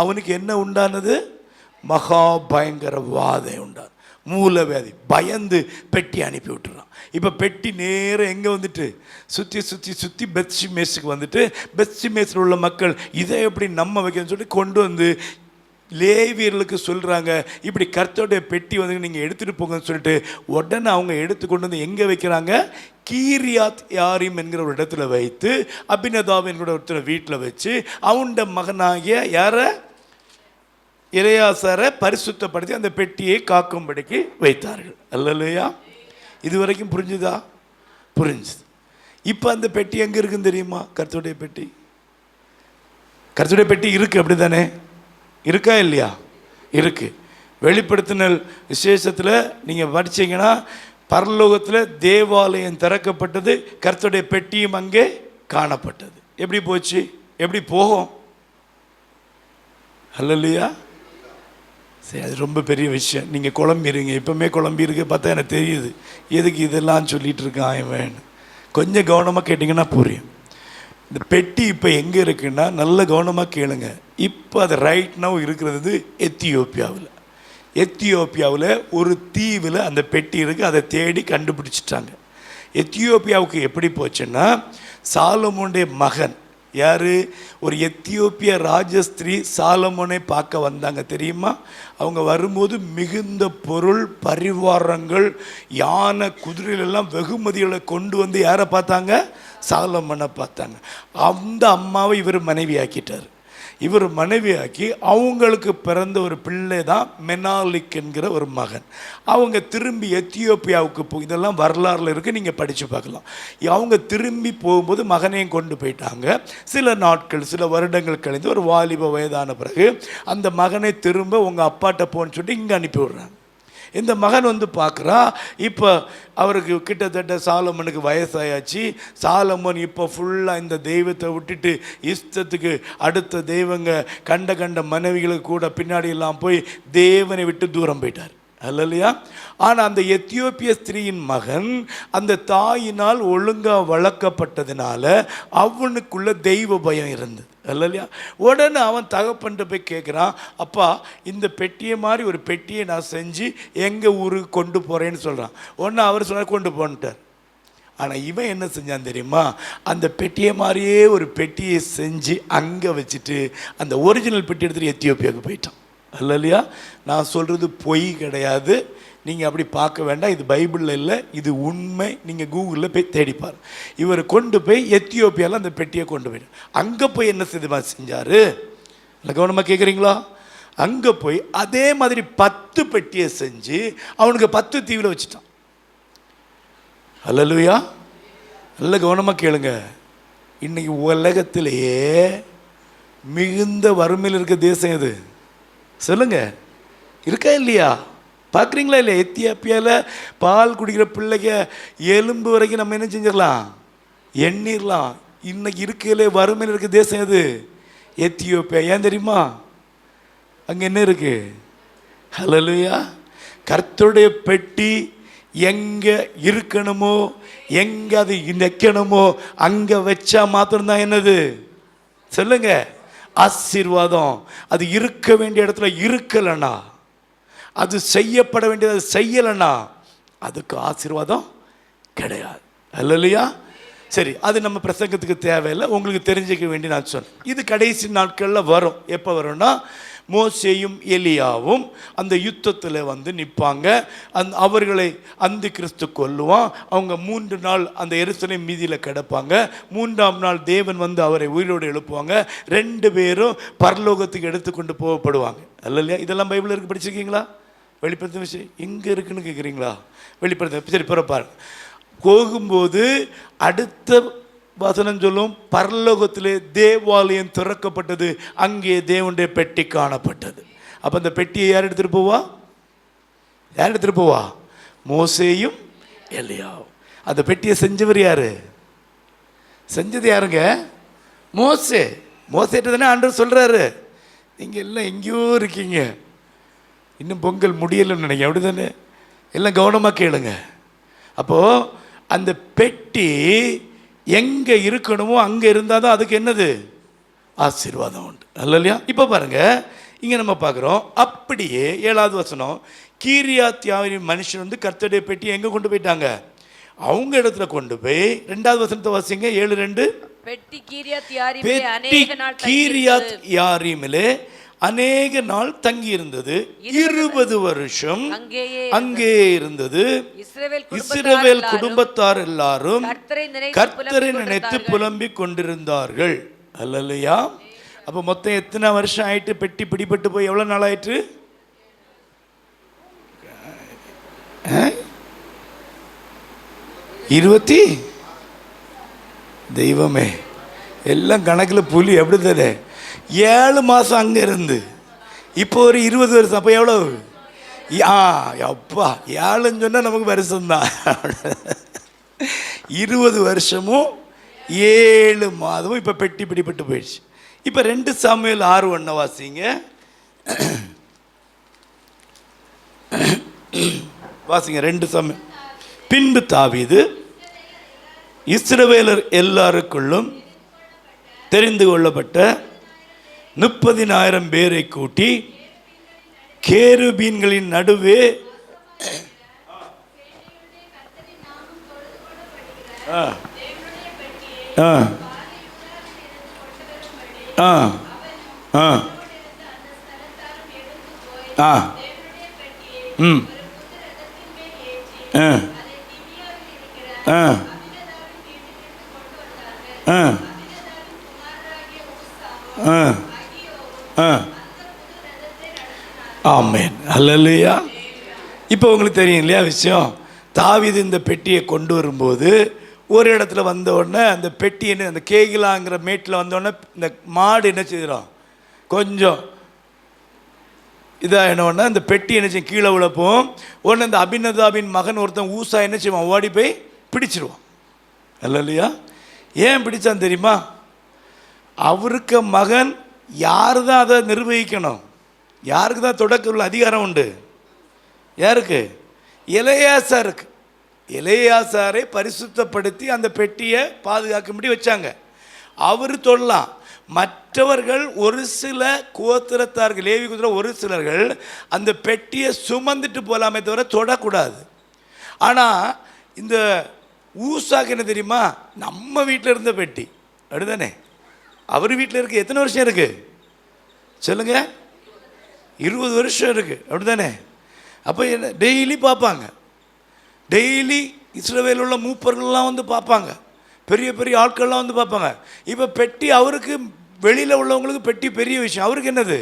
Speaker 3: அவனுக்கு என்ன உண்டானது? மகா பயங்கர வாதை உண்டானது, மூலவியாதி. பயந்து பெட்டி அனுப்பி விட்டுறான். இப்போ பெட்டி நேரம் எங்கே வந்துட்டு சுற்றி சுற்றி சுற்றி பெத்ஷிமேஸுக்கு வந்துட்டு, பெத்ஷிமேஸில் உள்ள மக்கள் இதை எப்படி நம்ம வைக்கணும்னு சொல்லி கொண்டு வந்து லேவியர்களுக்கு சொல்கிறாங்க, இப்படி கர்த்தருடைய பெட்டி வந்து நீங்கள் எடுத்துகிட்டு போங்கன்னு சொல்லிட்டு உடனே அவங்க எடுத்து கொண்டு வந்து எங்கே வைக்கிறாங்க? கீரியாத் யாரிம் என்கிற ஒரு இடத்துல வைத்து, அபினதாப் என்கிற ஒருத்தர் வீட்டில் வச்சு அவனுடைய மகனாகிய யாரை? இளையாசாரை பரிசுத்தப்படுத்தி அந்த பெட்டியை காக்கும்படிக்கு வைத்தார்கள். அல்லேலூயா. இது வரைக்கும் புரிஞ்சுதா? புரிஞ்சுது. இப்போ அந்த பெட்டி எங்கே இருக்குன்னு தெரியுமா? கர்த்தருடைய பெட்டி. கர்த்தருடைய பெட்டி இருக்குது, அப்படி தானே? இருக்கா இல்லையா? இருக்குது. வெளிப்படுத்தினல் விசேஷத்தில் நீங்கள் படிச்சீங்கன்னா, பரலோகத்தில் தேவாலயம் திறக்கப்பட்டது, கர்த்தருடைய பெட்டியும் அங்கே காணப்பட்டது. எப்படி போச்சு? எப்படி போகும்? அல்லேலூயா. சரி, அது ரொம்ப பெரிய விஷயம். நீங்கள் குழம்பிடுங்க, இப்போமே குழம்பிருக்கு பார்த்தா எனக்கு தெரியுது எதுக்கு இதெல்லாம் சொல்லிகிட்டு இருக்கான் இவன். கொஞ்சம் கவனமாக கேட்டிங்கன்னா புரியும். இந்த பெட்டி இப்போ எங்கே இருக்குன்னா, நல்ல கவனமாக கேளுங்க. இப்போ அது ரைட் நவ் இருக்கிறது எத்தியோப்பியாவில். எத்தியோப்பியாவில் ஒரு தீவில் அந்த பெட்டி இருக்குது. அதை தேடி கண்டுபிடிச்சிட்டாங்க. எத்தியோப்பியாவுக்கு எப்படி போச்சுன்னா, சாலமோனுடைய மகன் யார்? ஒரு எத்தியோப்பிய ராஜஸ்திரீ சாலமோனை பார்க்க வந்தாங்க, தெரியுமா? அவங்க வரும்போது மிகுந்த பொருள், பரிவாரங்கள், யானை, குதிரைகளெல்லாம் வெகுமதிகளை கொண்டு வந்து யாரை பார்த்தாங்க? சாலமோனை பார்த்தாங்க. அந்த அம்மாவை இவர் மனைவி ஆக்கிட்டார். இவர் மனைவியாக்கி அவங்களுக்கு பிறந்த ஒரு பிள்ளை தான் மெனாலிக் என்கிற ஒரு மகன். அவங்க திரும்பி எத்தியோப்பியாவுக்கு இதெல்லாம் வரலாறுல இருக்குது, நீங்கள் படித்து பார்க்கலாம். அவங்க திரும்பி போகும்போது மகனையும் கொண்டு போயிட்டாங்க. சில நாட்கள், சில வருடங்கள் கழிந்து ஒரு வாலிப வயதான பிறகு அந்த மகனை திரும்ப உங்கள் அப்பாட்ட போன்னு சொல்லிட்டு இங்கே அனுப்பி விடுறாங்க. இந்த மகன் வந்து பார்க்குறா, இப்போ அவருக்கு கிட்டத்தட்ட சாலமோனுக்கு வயசாயாச்சு. சாலமோன் இப்போ ஃபுல்லாக இந்த தெய்வத்தை விட்டுட்டு இஷ்டத்துக்கு அடுத்த தெய்வங்க கண்ட மனைவிகளுக்கு கூட பின்னாடி எல்லாம் போய் தேவனை விட்டு தூரம் போயிட்டார். அல்லையா? ஆனால் அந்த எத்தியோப்பிய ஸ்திரீயின் மகன் அந்த தாயினால் ஒழுங்காக வளர்க்கப்பட்டதுனால அவனுக்குள்ள தெய்வ பயம் இருந்தது. அல்லையா? உடனே அவன் தகப்பன்ட்டு போய் கேட்குறான், அப்பா இந்த பெட்டியை மாதிரி ஒரு பெட்டியை நான் செஞ்சு எங்கள் ஊருக்கு கொண்டு போகிறேன்னு சொல்கிறான். உடனே அவர் சொன்னார் கொண்டு போன்ட்டார். ஆனால் இவன் என்ன செஞ்சான் தெரியுமா? அந்த பெட்டியை மாதிரியே ஒரு பெட்டியை செஞ்சு அங்கே வச்சுட்டு அந்த ஒரிஜினல் பெட்டி எடுத்துகிட்டு எத்தியோப்பியாவுக்கு போயிட்டான். அல்லையா? நான் சொல்கிறது பொய் கிடையாது, நீங்கள் அப்படி பார்க்க வேண்டாம், இது பைபிளில் இல்லை, இது உண்மை. நீங்கள் கூகுளில் போய் தேடிப்பார். இவர் கொண்டு போய் எத்தியோப்பியாவில் அந்த பெட்டியை கொண்டு போயிட்டு அங்கே போய் என்ன செஞ்சார்? இல்லை, கவனமாக கேட்குறீங்களா? அங்கே போய் அதே மாதிரி 10 பெட்டியை செஞ்சு அவனுக்கு 10 தீவில் வச்சுட்டான். அல்லேலூயா. நல்ல கவனமாக கேளுங்க. இன்னைக்கு உலகத்திலேயே மிகுந்த வறுமையில் இருக்க தேசம் எது சொல்லுங்க? இருக்கா இல்லையா? பார்க்குறீங்களா இல்லையா? எத்தியோப்பியாவில் பால் குடிக்கிற பிள்ளைங்க எலும்பு வரைக்கும் நம்ம என்ன செஞ்சிடலாம்? எண்ணிடலாம். இன்னைக்கு இருக்கையிலே வறுமையில் இருக்க தேசம் எது? எத்தியோப்பியா. ஏன் தெரியுமா? அங்கே என்ன இருக்கு? ஹல்லேலூயா. கர்த்தருடைய பெட்டி எங்கே இருக்கணுமோ, எங்கே அது நிற்கணுமோ அங்கே வச்சா மாத்திரம்தான் என்னது சொல்லுங்க? ஆசீர்வாதம். அது இருக்க வேண்டிய இடத்துல இருக்கலன்னா அது செய்யப்பட வேண்டியது அது செய்யலைன்னா அதுக்கு ஆசீர்வாதம் கிடையாது. அல்லையா? சரி, அது நம்ம பிரசங்கத்துக்கு தேவையில்லை, உங்களுக்கு தெரிஞ்சுக்க வேண்டி நான் சொன்னேன். இது கடைசி நாட்களில் வரும். எப்போ வரும்னா, மோசேயும் எலியாவும் அந்த யுத்தத்தில் நிற்பாங்க. அவர்களை அந்தி கிறிஸ்து கொல்லுவான். அவங்க 3 நாள் அந்த எருசலேம் மீதியில் கிடப்பாங்க. 3ஆம் நாள் தேவன் அவரை உயிரோடு எழுப்புவாங்க. 2 பேரும் பரலோகத்துக்கு எடுத்துக்கொண்டு போகப்படுவாங்க. அல்லையா? இதெல்லாம் பைபிளில் இருக்கு, படிச்சிருக்கீங்களா? வெளிப்படுத்தும் விஷயம் எங்கே இருக்குன்னு கேட்குறீங்களா? வெளிப்படுத்த சரி பிறப்பார் போகும்போது அடுத்த வசனம் சொல்லும், பரலோகத்திலே தேவாலயம் திறக்கப்பட்டது, அங்கே தேவனுடைய பெட்டி காணப்பட்டது. அப்போ அந்த பெட்டியை யார் எடுத்துகிட்டு போவா? யார் எடுத்துகிட்டு போவா? மோசேயும் எலியாவும். அந்த பெட்டியை செஞ்சவர் யாரு? செஞ்சது யாருங்க? மோசே. மோசேட்டு தானே ஆண்டவர் சொல்கிறாரு, நீங்கள் எல்லாம் எங்கேயோ இருக்கீங்க, இன்னும் பொங்கல் முடியலைன்னு நினைக்கிறேன், அப்படி தானே? எல்லாம் கவனமாக கேளுங்க. அப்போது அந்த பெட்டி எங்கே இருக்கணுமோ அங்கே இருந்தால் தான் அதுக்கு என்னது? ஆசீர்வாதம் உண்டு. அல்லையா? இப்போ பாருங்கள், இங்கே நம்ம பார்க்குறோம். அப்படியே 7வது வசனம், கீரியாத் யாரீம் மனுஷன் கர்த்தருடைய பெட்டி எங்கே கொண்டு போயிட்டாங்க? அவங்க இடத்துல கொண்டு போய் 2வது வசனத்தை வாசிங்க. 7:2. பெட்டி கீரியாத் யாரீமிலே அநேக நாள் தங்கி இருந்தது, 20 வருஷம் அங்கே இருந்தது. இஸ்ரவேல் குடும்பத்தார் எல்லாரும் கர்த்தரை நினைத்து புலம்பிக் கொண்டிருந்தார்கள். அல்லையா? அப்போ மொத்தம் எத்தனை வருஷம் ஆயிட்டு பெட்டி பிடிபட்டு போய்? எவ்வளவு நாள் ஆயிற்று? 20. தெய்வமே, எல்லாம் கணக்கில் புலி. எப்படி தானே? 7 மாதம் அங்கே இருந்து இப்போ ஒரு 20 வருஷம். அப்போ எவ்வளவு? அப்பா 7ன்னு சொன்னால் நமக்கு வருஷம்தான். 20 வருஷமும் 7 மாதமும் இப்போ பெட்டி பிடிபட்டு போயிடுச்சு. இப்போ 2 சாமுவேல் 6:1 வாசிங்க. வாசிங்க 2 சாமுவேல். பின்பு தாவீது இஸ்ரவேலர் எல்லாருக்குள்ளும் தெரிந்து கொள்ளப்பட்ட 30,000 பேரை கூட்டி கேருபீன்களின் நடுவே ஆமென். அல்லேலூயா. இப்போ உங்களுக்கு தெரியும் இல்லையா விஷயம்? தாவீது இந்த பெட்டியை கொண்டு வரும்போது ஒரு இடத்துல வந்த உடனே அந்த பெட்டி என்ன, அந்த கேகிலாங்கிற மேட்டில் வந்தோடனே இந்த மாடு என்ன செய்கிறோம், கொஞ்சம் இதாக என்னோடனே அந்த பெட்டி என்ன செய்யும், கீழே விழப்போம். உடனே இந்த அபினதாபின் மகன் ஒருத்தன் ஊசா என்ன செய்வான், ஓடி போய் பிடிச்சிருவான். அல்லையா? ஏன் பிடிச்சான் தெரியுமா? அவருக்கு மகன் யார் தான் அதை நிர்வகிக்கணும்? யாருக்கு தான் தொடக்க உள்ள அதிகாரம் உண்டு? யாருக்கு? எலெயாசாருக்கு. எலெயாசாரை பரிசுத்தப்படுத்தி அந்த பெட்டியை பாதுகாக்கும்படி வச்சாங்க. அவர் தொடலாம். மற்றவர்கள் ஒரு சில கோத்திரத்தார்கள், லேவி கோத்திர ஒரு சிலர்கள் அந்த பெட்டியை சுமந்துட்டு போகலாமே தவிர தொடக்கூடாது. ஆனால் இந்த ஊசாக்கு என்ன தெரியுமா, நம்ம வீட்டில் இருந்த பெட்டி அப்படிதானே? அவர் வீட்டில் இருக்கு. எத்தனை வருஷம் இருக்கு சொல்லுங்க? 20 வருஷம் இருக்கு அப்படிதானே? அப்போ என்ன, டெய்லி பார்ப்பாங்க. டெய்லி இஸ்ரவேலில் உள்ள மூப்பர்கள்லாம் வந்து பார்ப்பாங்க, பெரிய பெரிய ஆட்கள்லாம் வந்து பார்ப்பாங்க. இப்போ பெட்டி அவருக்கு, வெளியில் உள்ளவங்களுக்கு பெட்டி பெரிய விஷயம், அவருக்கு என்னது,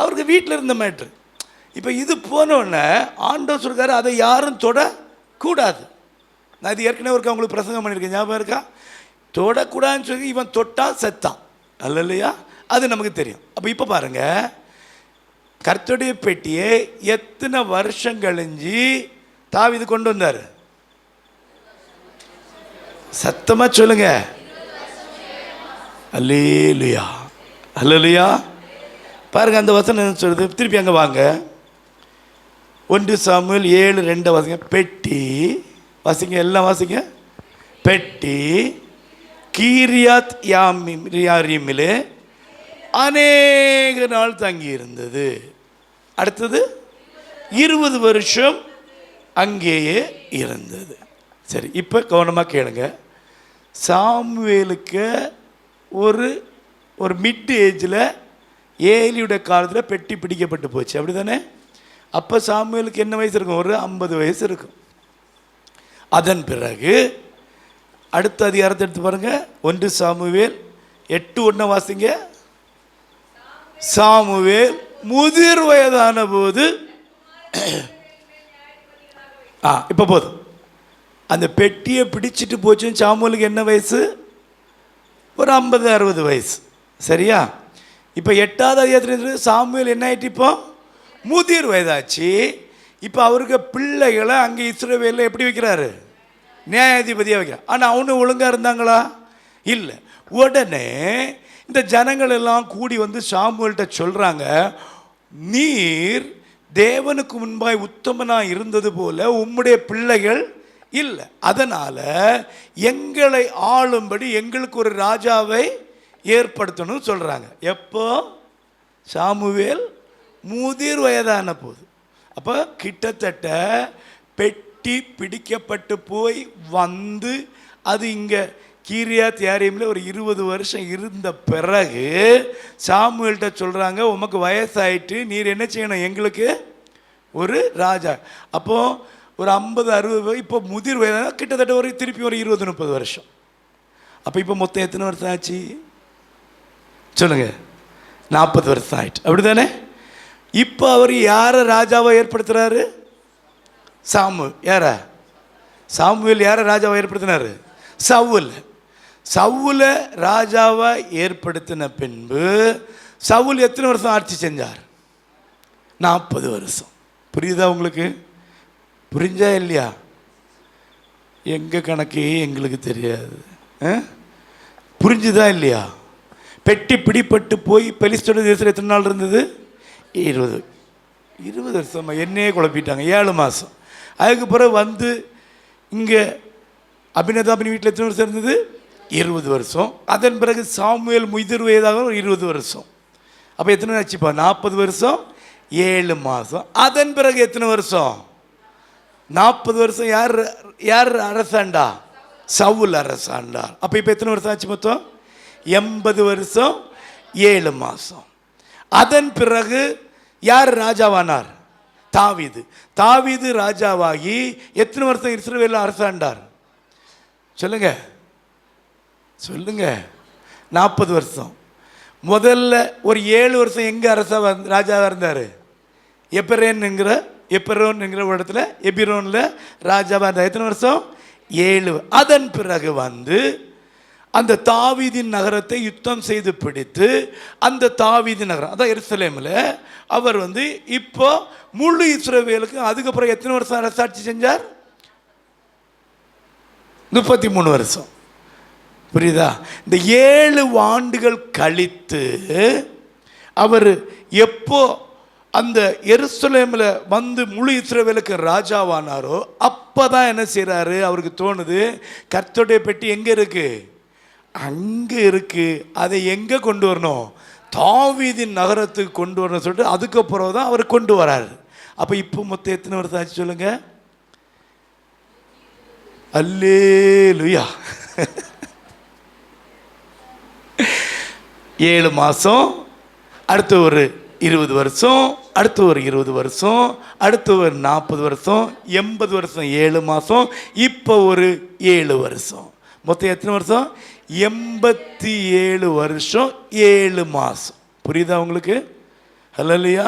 Speaker 3: அவருக்கு வீட்டில் இருந்த மேட்ரு. இப்போ இது போனோடனே ஆண்டவர் சொல்கிறாரு அதை யாரும் தொடக்கூடாது. நான் இது ஏற்கனவே ஒருக்கா உங்களுக்கு பிரசங்கம் பண்ணியிருக்கேன், ஞாபகம் இருக்கா? தொடக்கூடாதுன்னு சொல்லி இவன் தொட்டால் செத்தான். அல்லையா? அது நமக்கு தெரியும். அப்போ இப்போ பாருங்கள், கர்த்தருடைய பெட்டியை எத்தனை வருஷம் கழிஞ்சு தாவீது கொண்டு வந்தார்? சத்தமாக சொல்லுங்க. அல்லேலூயா, அல்லேலூயா. பாருங்க அந்த வசனம் என்ன சொல்றது, திருப்பி அங்கே வாங்க. 1 சாமுவேல் 7:2 வாசிங்க. பெட்டி வாசிங்க, எல்லாம் வாசிங்க. பெட்டி கீரியாத் யாரீமிலே அநேக நாள் தங்கி இருந்தது. அடுத்தது 20 வருஷம் அங்கேயே இருந்தது. சரி, இப்போ கவனமாக கேளுங்க. சாமுவேலுக்கு ஒரு ஒரு மிட் ஏஜில் ஏலியுடைய காலத்தில் பெட்டி பிடிக்கப்பட்டு போச்சு, அப்படி தானே? அப்போ சாமுவேலுக்கு என்ன வயசு இருக்கும்? ஒரு 50 வயசு இருக்கும். அதன் பிறகு அடுத்த அதிகாரத்தை எடுத்து பாருங்க. 1 சாமுவேல் 8:1 வாசிங்க. சாமுவேல் முதிர் வயதான போது, இப்போ போதும், அந்த பெட்டியை பிடிச்சிட்டு போச்சுன்னு சாமுவேலுக்கு என்ன வயசு? ஒரு 50-60 வயசு, சரியா? இப்போ 8வது அதிகாரத்தில் சாமுவேல் என்ன ஆயிட்டு? இப்போ முதிர் வயதாச்சு. இப்போ அவருக்கு பிள்ளைகளை அங்கே இஸ்ரவேலில் எப்படி வைக்கிறாரு? நியாயாதிபதியாக வைக்கிறார். ஆனால் அவனு ஒழுங்காக இருந்தாங்களா? இல்லை. உடனே இந்த ஜனங்கள் எல்லாம் கூடி வந்து சாமுவேல்கிட்ட சொல்கிறாங்க, நீர் தேவனுக்கு முன்பாய் உத்தமனாக இருந்தது போல உம்முடைய பிள்ளைகள் இல்லை, அதனால் எங்களை ஆளும்படி எங்களுக்கு ஒரு ராஜாவை ஏற்படுத்தணும்னு சொல்கிறாங்க. எப்போ? சாமுவேல் முதிர் வயதான போது. அப்போ கிட்டத்தட்ட பெட்டி பிடிக்கப்பட்டு போய் வந்து அது இங்கே கீரியாத் யாரீமில் ஒரு 20 வருஷம் இருந்த பிறகு சாமுவேல்கிட்ட சொல்கிறாங்க, உமக்கு வயசாயிட்டு, நீர் என்ன செய்யணும்? எங்களுக்கு ஒரு ராஜா. அப்போது ஒரு 50-60, இப்போ முதிர் வயதான கிட்டத்தட்ட ஒரு திருப்பி ஒரு 20-30 வருஷம். அப்போ இப்போ மொத்தம் எத்தனை வருஷம் ஆச்சு சொல்லுங்க? 40 வருஷம் ஆயிட்டு, அப்படி தானே? இப்போ அவர் யாரை ராஜாவை ஏற்படுத்துகிறாரு? சாமுவேல் யாரை ராஜாவை ஏற்படுத்தினார்? சவுலை ராஜாவை ஏற்படுத்தின பின்பு சவுல் எத்தனை வருஷம் ஆட்சி செஞ்சார்? 40 வருஷம். புரியுதா உங்களுக்கு? புரிஞ்சா இல்லையா? எங்கள் கணக்கே எங்களுக்கு தெரியாது. புரிஞ்சுதா இல்லையா? பெட்டி பிடிப்பட்டு போய் பெலிஸ்தோட தேசத்தில் எத்தனை நாள் இருந்தது? 20 வருஷம். என்னையே குழப்பிட்டாங்க. 7 மாதம். அதுக்கு பிறகு வந்து இங்கே அபினதாபின் வீட்டில் எத்தனை வருஷம் இருந்தது? 20 வருஷம். அதன் பிறகு சாமுவேல் முதிர் வயதாக ஒரு 20 வருஷம். அப்போ எத்தனை ஆச்சுப்பா? 40 வருஷம் 7 மாதம். அதன் பிறகு எத்தனை வருஷம்? 40 வருஷம். யார் அரசாண்டா? சவுல் அரசாண்டார். அப்போ இப்போ எத்தனை வருஷம் ஆச்சு மொத்தம்? 80 வருஷம் 7 மாதம். அதன் பிறகு யார் ராஜாவானார்? தாவீது ராஜாவாகி எத்தனை வருஷம் இஸ்ரவேலில் அரசாண்டார்? சொல்லுங்க 40 வருஷம். முதல்ல ஒரு 7 வருஷம் எங்கே ராஜாவாக இருந்தார்? எப்ரோன்ங்கிற இடத்துல, எபிரோனில் ராஜாவாக இருந்தார். எத்தனை வருஷம்? 7. அதன் பிறகு வந்து அந்த தாவீதின் நகரத்தை யுத்தம் செய்து பிடித்து, அந்த தாவீதின் நகரம் அதான் எருசலேமில் அவர் வந்து இப்போ முழு இஸ்ரவேலுக்கு அதுக்கப்புறம் எத்தனை வருஷம் அரசாட்சி செஞ்சார்? 33 வருஷம். புரியுதா? இந்த 7 ஆண்டுகள் கழித்து அவர் எப்போ அந்த எருசலேமில் வந்து முழு இஸ்ரவேலுக்கு ராஜாவானாரோ அப்போ தான் என்ன செய்கிறாரு? அவருக்கு தோணுது, கர்த்தருடைய பெட்டி எங்கே இருக்குது? அங்கே இருக்குது. அதை எங்கே கொண்டு வரணும்? தாவீதின் நகரத்துக்கு கொண்டு வரணும் சொல்லிட்டு அதுக்கப்புறம் தான் அவர் கொண்டு வராரு. அப்போ இப்போ மொத்தம் எத்தனை வருஷம் ஆச்சு சொல்லுங்க? அல்லேலூயா. 7 மாதம், அடுத்து ஒரு 20 வருஷம், அடுத்து ஒரு 20 வருஷம், அடுத்து ஒரு 40 வருஷம், 80 வருஷம் 7 மாதம், இப்போ ஒரு 7 வருஷம். மொத்தம் எத்தனை வருஷம்? 87 வருஷம் 7 மாதம். புரியுதா உங்களுக்கு? ஹல்லேலூயா.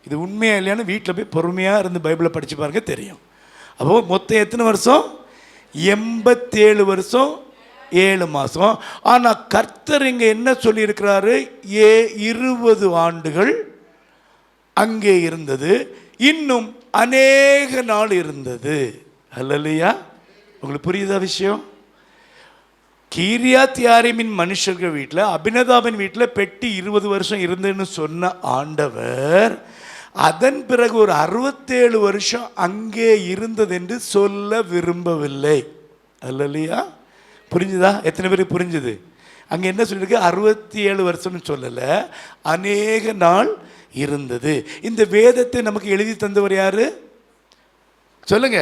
Speaker 3: இது உண்மையா இல்லையான்னு வீட்டில் போய் பொறுமையாக இருந்து பைபிளை படித்து பாருங்க, தெரியும். அப்போது மொத்தம் எத்தனை வருஷம்? 87 வருஷம் 7 மாதம். ஆனால் கர்த்தர் இங்கே என்ன சொல்லியிருக்கிறாரு? 20 ஆண்டுகள் அங்கே இருந்தது, இன்னும் அநேக நாள் இருந்தது. ஹல்லேலூயா. உங்களுக்கு புரியுதா விஷயம்? கீரியாத் யாரீமின் மனுஷர்கள் வீட்டில், அபினதாபின் வீட்டில் பெட்டி 20 வருஷம் இருந்துன்னு சொன்ன ஆண்டவர் அதன் பிறகு ஒரு 67 வருஷம் அங்கே இருந்தது என்று சொல்ல விரும்பவில்லை. அல்லையா? புரிஞ்சுதா? எத்தனை பேருக்கு புரிஞ்சுது? அங்கே என்ன சொல்லியிருக்கு? 67 வருஷம்னு சொல்லலை, அநேக நாள் இருந்தது. இந்த வேதத்தை நமக்கு எழுதி தந்தவர் யாரு சொல்லுங்க?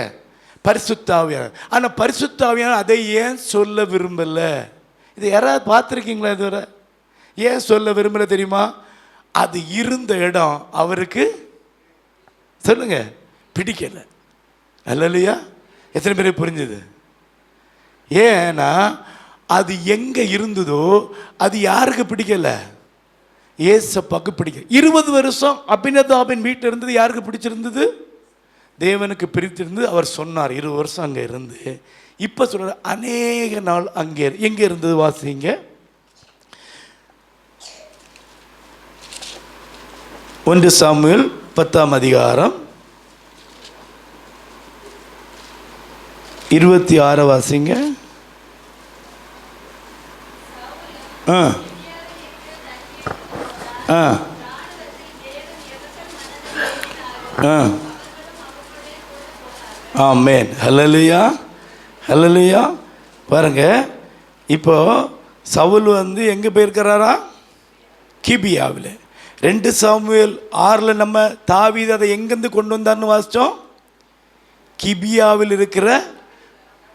Speaker 3: பரிசுத்த ஆவியானவர். ஆனால் பரிசுத்த ஆவியானவர் அதை ஏன் சொல்ல விரும்பல? இதை யாராவது பார்த்துருக்கீங்களா இதுவரை? ஏன் சொல்ல விரும்பல தெரியுமா? அது இருந்த இடம் அவருக்கு சொல்லுங்க பிடிக்கல. அல்லையா? எத்தனை பேருக்கு புரிஞ்சுது? ஏன்னா அது எங்க இருந்ததோ அது யாருக்கு பிடிக்கல? ஏசப்பாக்கு பிடிக்கல. 20 வருஷம் அபினதாபின் வீட்டில் இருந்தது யாருக்கு பிடிச்சிருந்தது? தேவனுக்கு பிரித்திருந்து. அவர் சொன்னார் 20 வருஷம் அங்கே இருந்து. இப்போ சொல்ற அநேக நாள் அங்கே எங்கே இருந்தது வாசிங்க. 1 சாமுவேல் 10ஆம் அதிகாரம் 26 வாசிங்க. ஆமென். ஹல்லேலூயா, ஹல்லேலூயா. பாருங்க, இப்போ சவுல் வந்து எங்கே போயிருக்கிறாரா? கிபியாவில். 2 சாமுவேல் 6 நம்ம தாவீது அதை எங்கேருந்து கொண்டு வந்தார்னு வாசித்தோம். கிபியாவில் இருக்கிற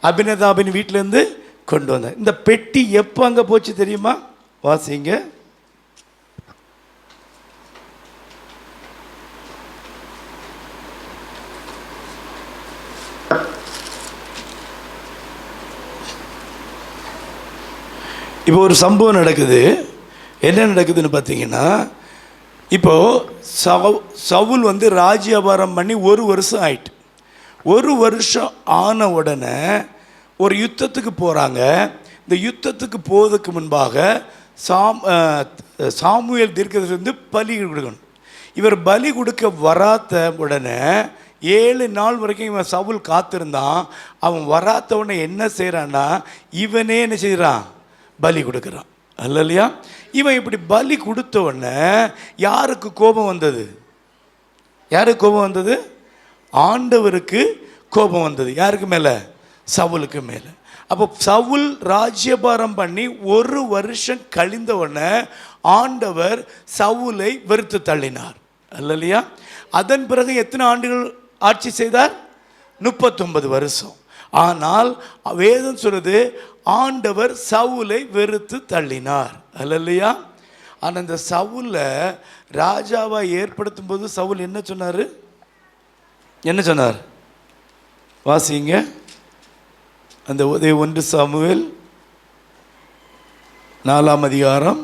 Speaker 3: அபினதாபின் வீட்டிலேருந்து கொண்டு வந்தார். இந்த பெட்டி எப்போ அங்கே போச்சு தெரியுமா? வாசிங்க. இப்போ ஒரு சம்பவம் நடக்குது. என்ன நடக்குதுன்னு பார்த்தீங்கன்னா, இப்போது சவுல் வந்து ராஜ்யபாரம் பண்ணி 1 வருஷம் ஆயிட்டு. 1 வருஷம் ஆன உடனே ஒரு யுத்தத்துக்கு போகிறாங்க. இந்த யுத்தத்துக்கு போவதற்கு முன்பாக சாமுவேல் தீர்க்கதரிசி வந்து பலி கொடுக்கணும். இவர் பலி கொடுக்க வராத உடனே 7 நாள் வரைக்கும் இவன் சவுல் காத்திருந்தான். அவன் வராத உடனே என்ன செய்கிறான்னா, இவனே என்ன செய்கிறான்? பலி கொடுக்குறான். அல்லையா? இவன் இப்படி பலி கொடுத்த உடனே யாருக்கு கோபம் வந்தது? யாருக்கு கோபம் வந்தது? ஆண்டவருக்கு கோபம் வந்தது. யாருக்கு மேலே? சவுலுக்கு மேலே. அப்போ சவுல் ராஜ்யபாரம் பண்ணி 1 வருஷம் கழிந்த உடனே ஆண்டவர் சவுலை வெறுத்து தள்ளினார். அல்லையா? அதன் பிறகு எத்தனை ஆண்டுகள் ஆட்சி செய்தார்? 39 வருஷம். ஆனால் வேதம் சொல்றது ஆண்டவர் சவுலை வெறுத்து தள்ளினார். அல்லையா? ஆனால் அந்த சவுலை ராஜாவை ஏற்படுத்தும் போது சவுல் என்ன சொன்னார்? என்ன சொன்னார்? வாசிங்க. அந்த 1 சாமுவேல் 4ஆம் அதிகாரம்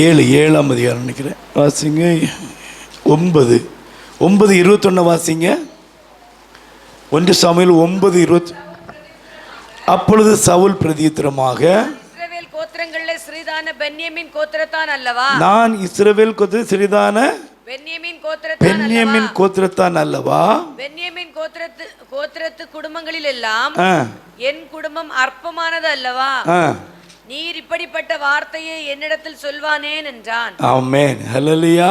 Speaker 3: 7ஆம் அதிகாரம் நினைக்கிறேன். வாசிங்க. 9:21 வாசிங்க. 1 சாமுவேல் 9:20. அப்பொழுது சவுல் பிரதியுத்தரமாக,
Speaker 4: இஸ்ரவேல் கோத்திரங்களிலே சிறிதான பென்யமீன் கோத்திரத்தான் அல்லவா?
Speaker 3: நான் இஸ்ரவேல் கோத்திரத்தில் சிறிதான பென்யமீன் கோத்திரத்தான் அல்லவா?
Speaker 4: பென்யமீன் கோத்திரத்து குடும்பங்களில் எல்லாம் என் குடும்பம் அற்பமானது அல்லவா? நீர் இப்படிப்பட்ட வார்த்தையை என்னிடத்தில் சொல்வானேன் என்றான்.
Speaker 3: ஆமென். ஹல்லேலூயா.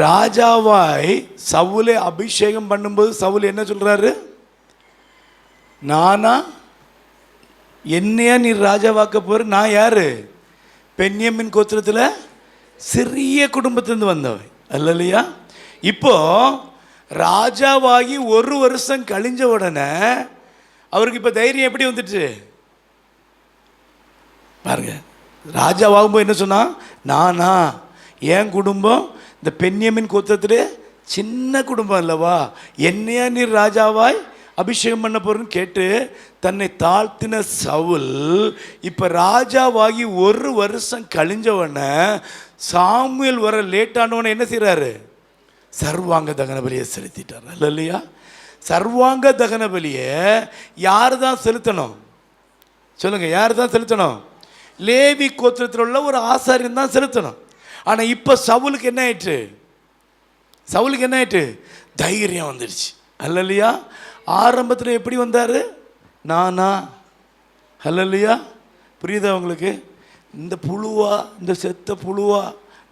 Speaker 3: ராஜாவாய் சவுலை அபிஷேகம் பண்ணும்போது சவுல் என்ன சொல்றாரு? நானா? என்னையா நீர் ராஜாவாக்க போற? நான் யாரு? பென்யமீன் கோத்திரத்தில் சிறிய குடும்பத்திலிருந்து வந்தவன். அல்லையா? இப்போ ராஜாவாகி 1 வருஷம் கழிஞ்ச உடனே அவருக்கு இப்போ தைரியம் எப்படி வந்துட்டு பாருங்க. ராஜாவாகும்போது என்ன சொன்னா? நானா? என் குடும்பம் இந்த பென்யமீன் கோத்திரத்திலே சின்ன குடும்பம் அல்லவா? என்னையா நீர் ராஜாவாய் அபிஷேகம் பண்ண போறேன்னு கேட்டு தன்னை தாழ்த்தின சவுல் இப்போ ராஜாவாகி 1 வருஷம் கழிஞ்ச உடனே சாமுவேல் வர லேட்டானவன என்ன செய்கிறாரு? சர்வாங்க தகன பலியை செலுத்திட்டார். இல்லையா? சர்வாங்க தகன பலியை யார் தான் செலுத்தணும் சொல்லுங்க? யார் தான் செலுத்தணும்? லேவி கோத்திரத்தில் உள்ள ஒரு ஆசாரியன் தான் செலுத்தணும். ஆனால் இப்போ சவுலுக்கு என்ன ஆயிட்டு? சவுலுக்கு என்ன ஆயிட்டு? தைரியம் வந்துடுச்சு. அல்லையா? ஆரம்பத்தில் எப்படி வந்தார்? நானா? அல்லையா? புரியுதா உங்களுக்கு? இந்த புழுவா, இந்த செத்த புழுவா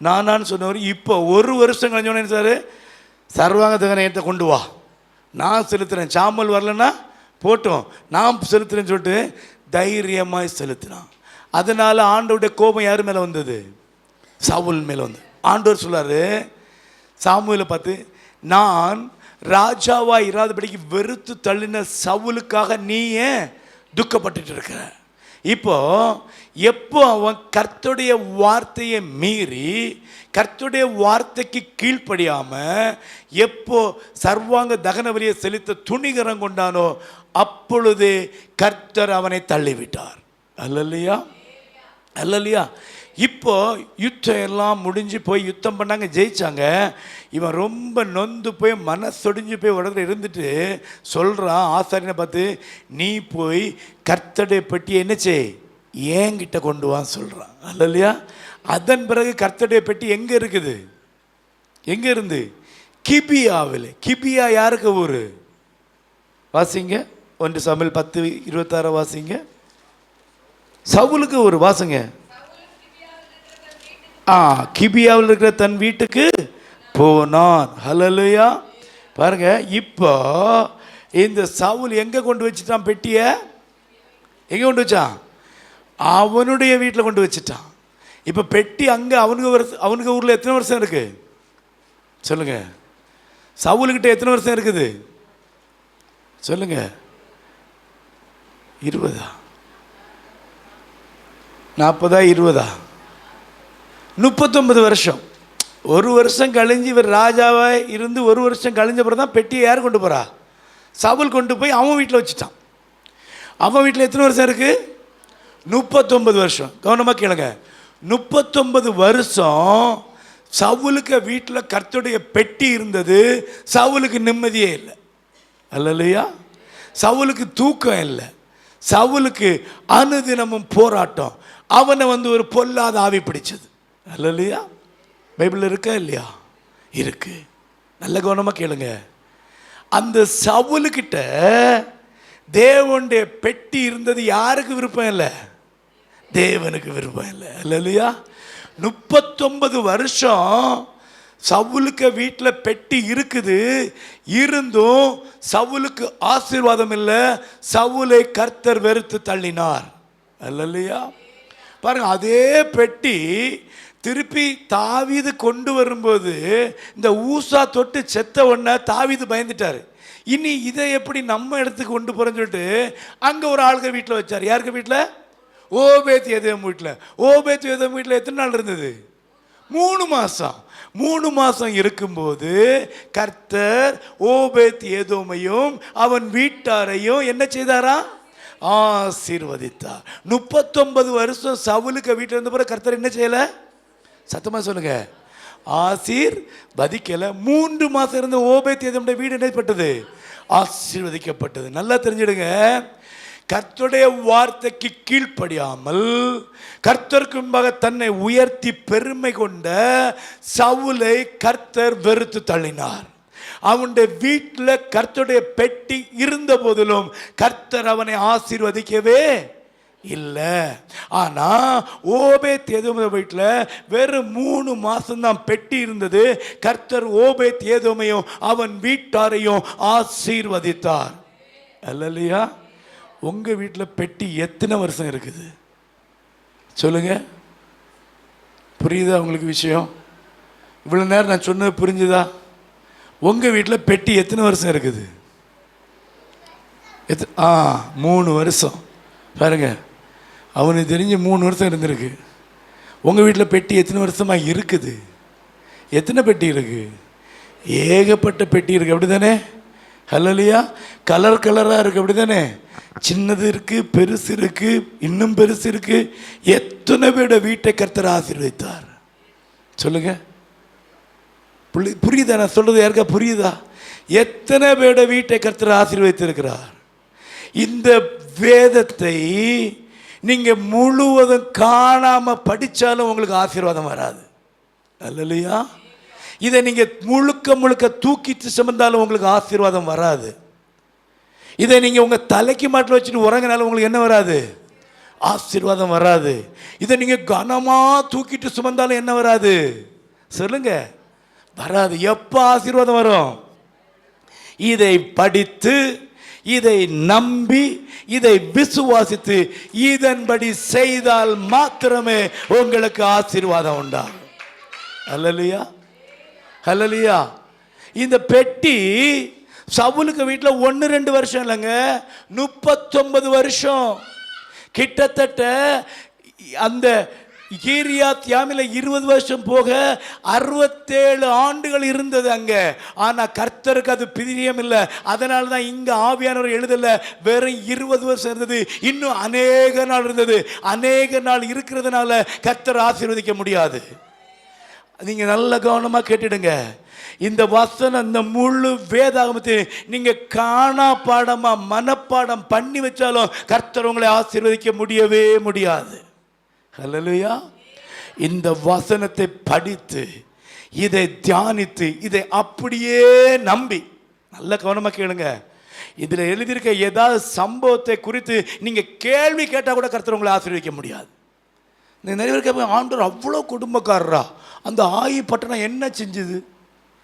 Speaker 3: நானான்னு சொன்னவர் இப்போ 1 வருஷம் கழிஞ்சோன்னு சார் சர்வாங்க தகனத்தை கொண்டு வா, நான் செலுத்துகிறேன், சாம்பல் வரலன்னா போட்டோம், நான் செலுத்துறேன்னு சொல்லிட்டு தைரியமாய் செலுத்தினான். அதனால் ஆண்டவருடைய கோபம் யார் மேலே வந்தது? சவுல் மேலே வந்து. ஆண்டவர் சொல்றாரு சாமுவேலை பார்த்து, நான் ராஜாவா இராதபடிக்கு வெறுத்து தள்ளின சவுலுக்காக நீ ஏன் துக்கப்பட்டு இருக்கிற? இப்போ எப்போ அவன் கர்த்தருடைய வார்த்தையை மீறி கர்த்தருடைய வார்த்தைக்கு கீழ்ப்படியாம எப்போ சர்வாங்க தகன பலியை செலுத்த துணிகரம் கொண்டானோ அப்பொழுது கர்த்தர் அவனை தள்ளிவிட்டார். அல்லல்லையா, அல்லல்லையா. இப்போ யுத்தம் எல்லாம் முடிஞ்சு போய் யுத்தம் பண்ணாங்க, ஜெயிச்சாங்க. இவன் ரொம்ப நொந்து போய் மனசொடிஞ்சு போய் உடனே இருந்துட்டு சொல்கிறான் ஆசாரியனை பார்த்து, நீ போய் கர்த்தருடைய பெட்டியை என்ன செய், ஏங்கிட்ட கொண்டு வான்னு சொல்கிறான். அல்லையா. அதன் பிறகு கர்த்தருடைய பெட்டி எங்கே இருக்குது? எங்கே இருந்து? கிபியாவில். கிபியா யாருக்கு ஊர்? வாசிங்க 1 சாமுவேல் 10:26 வாசிங்க. சவுலுக்கு ஒரு வாசுங்க. கிபியாவில் இருக்கிற தன் வீட்டுக்கு போனான். ஹல்லேலூயா. பாருங்க, இப்போ இந்த சவுல் எங்கே கொண்டு வச்சுட்டான் பெட்டியை? எங்கே கொண்டு வச்சான்? அவனுடைய வீட்டில் கொண்டு வச்சுட்டான். இப்போ பெட்டி அங்கே அவனுக்கு ஊரில் எத்தனை வருஷம் இருக்கு சொல்லுங்க? சவுலுக்கிட்ட எத்தனை வருஷம் இருக்குது சொல்லுங்க? 20 40 20 39 வருஷம். 1 வருஷம் கழிஞ்சு இவர் ராஜாவாக இருந்து 1 வருஷம் கழிஞ்ச பிறகு தான் பெட்டியை யார் கொண்டு போகிறா? சவுல் கொண்டு போய் அவன் வீட்டில் வச்சுட்டான். அவன் வீட்டில் எத்தனை வருஷம் இருக்குது? 39 வருஷம். கவனமாக கேளுங்க. 39 வருஷம் சவுலுக்கு வீட்டில் கர்த்தருடைய பெட்டி இருந்தது. சவுலுக்கு நிம்மதியே இல்லை. அல்லையா. சவுலுக்கு தூக்கம் இல்லை. சவுலுக்கு அனுதினமும் போராட்டம். அவனை ஒரு பொல்லாத ஆவி பிடிச்சது. அல்லையா. பைபிள் இருக்கா இல்லையா? இருக்கு. நல்ல கவனமாக கேளுங்க. அந்த சவுலுக்கிட்ட தேவனுடைய பெட்டி இருந்தது. யாருக்கு விருப்பம் இல்லை? தேவனுக்கு விருப்பம் இல்லை. அல்லையா. 39 வருஷம் சவுலுக்கு வீட்டில் பெட்டி இருக்குது. இருந்தும் சவுலுக்கு ஆசீர்வாதம் இல்லை. சவுலை கர்த்தர் வெறுத்து தள்ளினார். அல்லையா. பாருங்க, அதே பெட்டி திருப்பி தாவீது கொண்டு வரும்போது இந்த ஊசா தொட்டு செத்த உடனே தாவீது பயந்துட்டார். இனி இதை எப்படி நம்ம இடத்துக்கு கொண்டு போகிறேன்னு சொல்லிட்டு அங்கே ஒரு ஆளுங்க வீட்டில் வச்சார். யாருக்கு வீட்டில்? ஓபேத் ஏதோம் வீட்டில். ஓபேத் ஏதோம் வீட்டில் எத்தனை நாள் இருந்தது? 3 மாதம். 3 மாதம் இருக்கும்போது கர்த்தர் ஓபேத் ஏதோமையும் அவன் வீட்டாரையும் என்ன செய்தாரா? ஆசீர்வதித்தார். 39 வருஷம் சவுலுக்கு வீட்டில் இருந்த பிறகு கர்த்தர் என்ன செய்யலை? சத்தமாக சொல்லுங்க. ஆசீர்வதிக்கலை. 3 மாதம் இருந்த ஓபேத் ஏதோமுடைய வீடு என்னப்பட்டது? ஆசீர்வதிக்கப்பட்டது. நல்லா தெரிஞ்சிடுங்க. கர்த்தருடைய வார்த்தைக்கு கீழ்ப்படியாமல் கர்த்தருக்கு முன்பாக தன்னை உயர்த்தி பெருமை கொண்ட சவுலை கர்த்தர் வெறுத்து தள்ளினார். அவனுடைய வீட்டில் கர்த்தருடைய பெட்டி இருந்த போதிலும் கர்த்தர் அவனை ஆசீர்வதிக்கவே இல்லை. ஆனால் ஓபேத் ஏதோம் வீட்டில் வெறும் 3 மாதம்தான் பெட்டி இருந்தது. கர்த்தர் ஓபேத் ஏதோமையும் அவன் வீட்டாரையும் ஆசீர்வதித்தார். அல்லையா. உங்கள் வீட்டில் பெட்டி எத்தனை வருஷம் இருக்குது சொல்லுங்க? புரியுதா உங்களுக்கு விஷயம்? இவ்வளோ நேரம் நான் சொன்னது புரிஞ்சுதா? உங்கள் வீட்டில் பெட்டி எத்தனை வருஷம் இருக்குது? 3 வருஷம். பாருங்க, அவனுக்கு தெரிஞ்சு 3 வருஷம் இருந்திருக்கு. உங்கள் வீட்டில் பெட்டி எத்தனை வருஷமாக இருக்குது? எத்தனை பெட்டி இருக்குது? ஏகப்பட்ட பெட்டி இருக்குது. அப்படி தானே? ஹல்லேலூயா. கலர் கலராக இருக்குது. அப்படி தானே? சின்னது இருக்குது, பெருசு இருக்குது, இன்னும் பெருசு இருக்குது. எத்தனை பேரோட வீட்டை கர்த்தர் ஆசீர்வதித்தார் சொல்லுங்க? புரியுதா நான் சொல்கிறது? யாருக்கா புரியுதா? எத்தனை பேரோட வீட்டை கர்த்தர் ஆசீர்வதித்திருக்கிறார். இந்த வேதத்தை நீங்கள் முழுவதும் காணாமல் படித்தாலும் உங்களுக்கு ஆசீர்வாதம் வராது. அல்லையா. இதை நீங்கள் முழுக்க தூக்கிட்டு சுமந்தாலும் உங்களுக்கு ஆசீர்வாதம் வராது. இதை நீங்கள் உங்கள் தலைக்கு மாட்டில் வச்சுட்டு உறங்கினாலும் உங்களுக்கு என்ன வராது? ஆசீர்வாதம் வராது. இதை நீங்க கனமா தூக்கிட்டு சுமந்தாலும் என்ன வராது சொல்லுங்க, வராது. எப்போ ஆசீர்வாதம் வரும்? இதை படித்து, இதை நம்பி, இதை விசுவாசித்து, இதன்படி செய்தால் மாத்திரமே உங்களுக்கு ஆசீர்வாதம் உண்டாகும். அல்லேலூயா, அல்லேலூயா. இந்த பெட்டி சவுலுக்கு வீட்டில் 1-2 வருஷம் இல்லைங்க, 39 வருஷம். கிட்டத்தட்ட அந்த கீரியாத் யாமில 20 வருஷம் போக 67 ஆண்டுகள் இருந்தது அங்க. ஆனா கர்த்தருக்கு அது பிரியம் இல்லை. அதனால தான் இங்க ஆவியானவர் எழுதல, வெறும் 20 வருஷம் இருந்தது. இன்னும் அநேக நாள் இருந்தது. அநேக நாள் இருக்கிறதுனால கர்த்தர் ஆசீர்வதிக்க முடியாது. நீங்க நல்ல கவனமா கேட்டுடுங்க. இந்த வசனம், இந்த முழு வேதாகமத்தை நீங்க காணா பாடமா மனப்பாடம் பண்ணி வச்சாலும் கர்த்தர் உங்களை ஆசீர்வதிக்க முடியவே முடியாது. ஹல்லேலூயா. இந்த வசனத்தை படித்து, இதை தியானித்து, இதை அப்படியே நம்பி, நல்ல கவனமா கேளுங்க. இதுல எழுதியிருக்க ஏதாவது சம்பவத்தை குறித்து நீங்க கேள்வி கேட்டா கூட கர்த்தர் உங்களை ஆசீர்வதிக்க முடியாது. நிறைய பேர் கேட்பேன், ஆண்டவர் அவ்வளோ குடும்பக்காரரா? அந்த ஆயி பட்டணம் என்ன செஞ்சுது?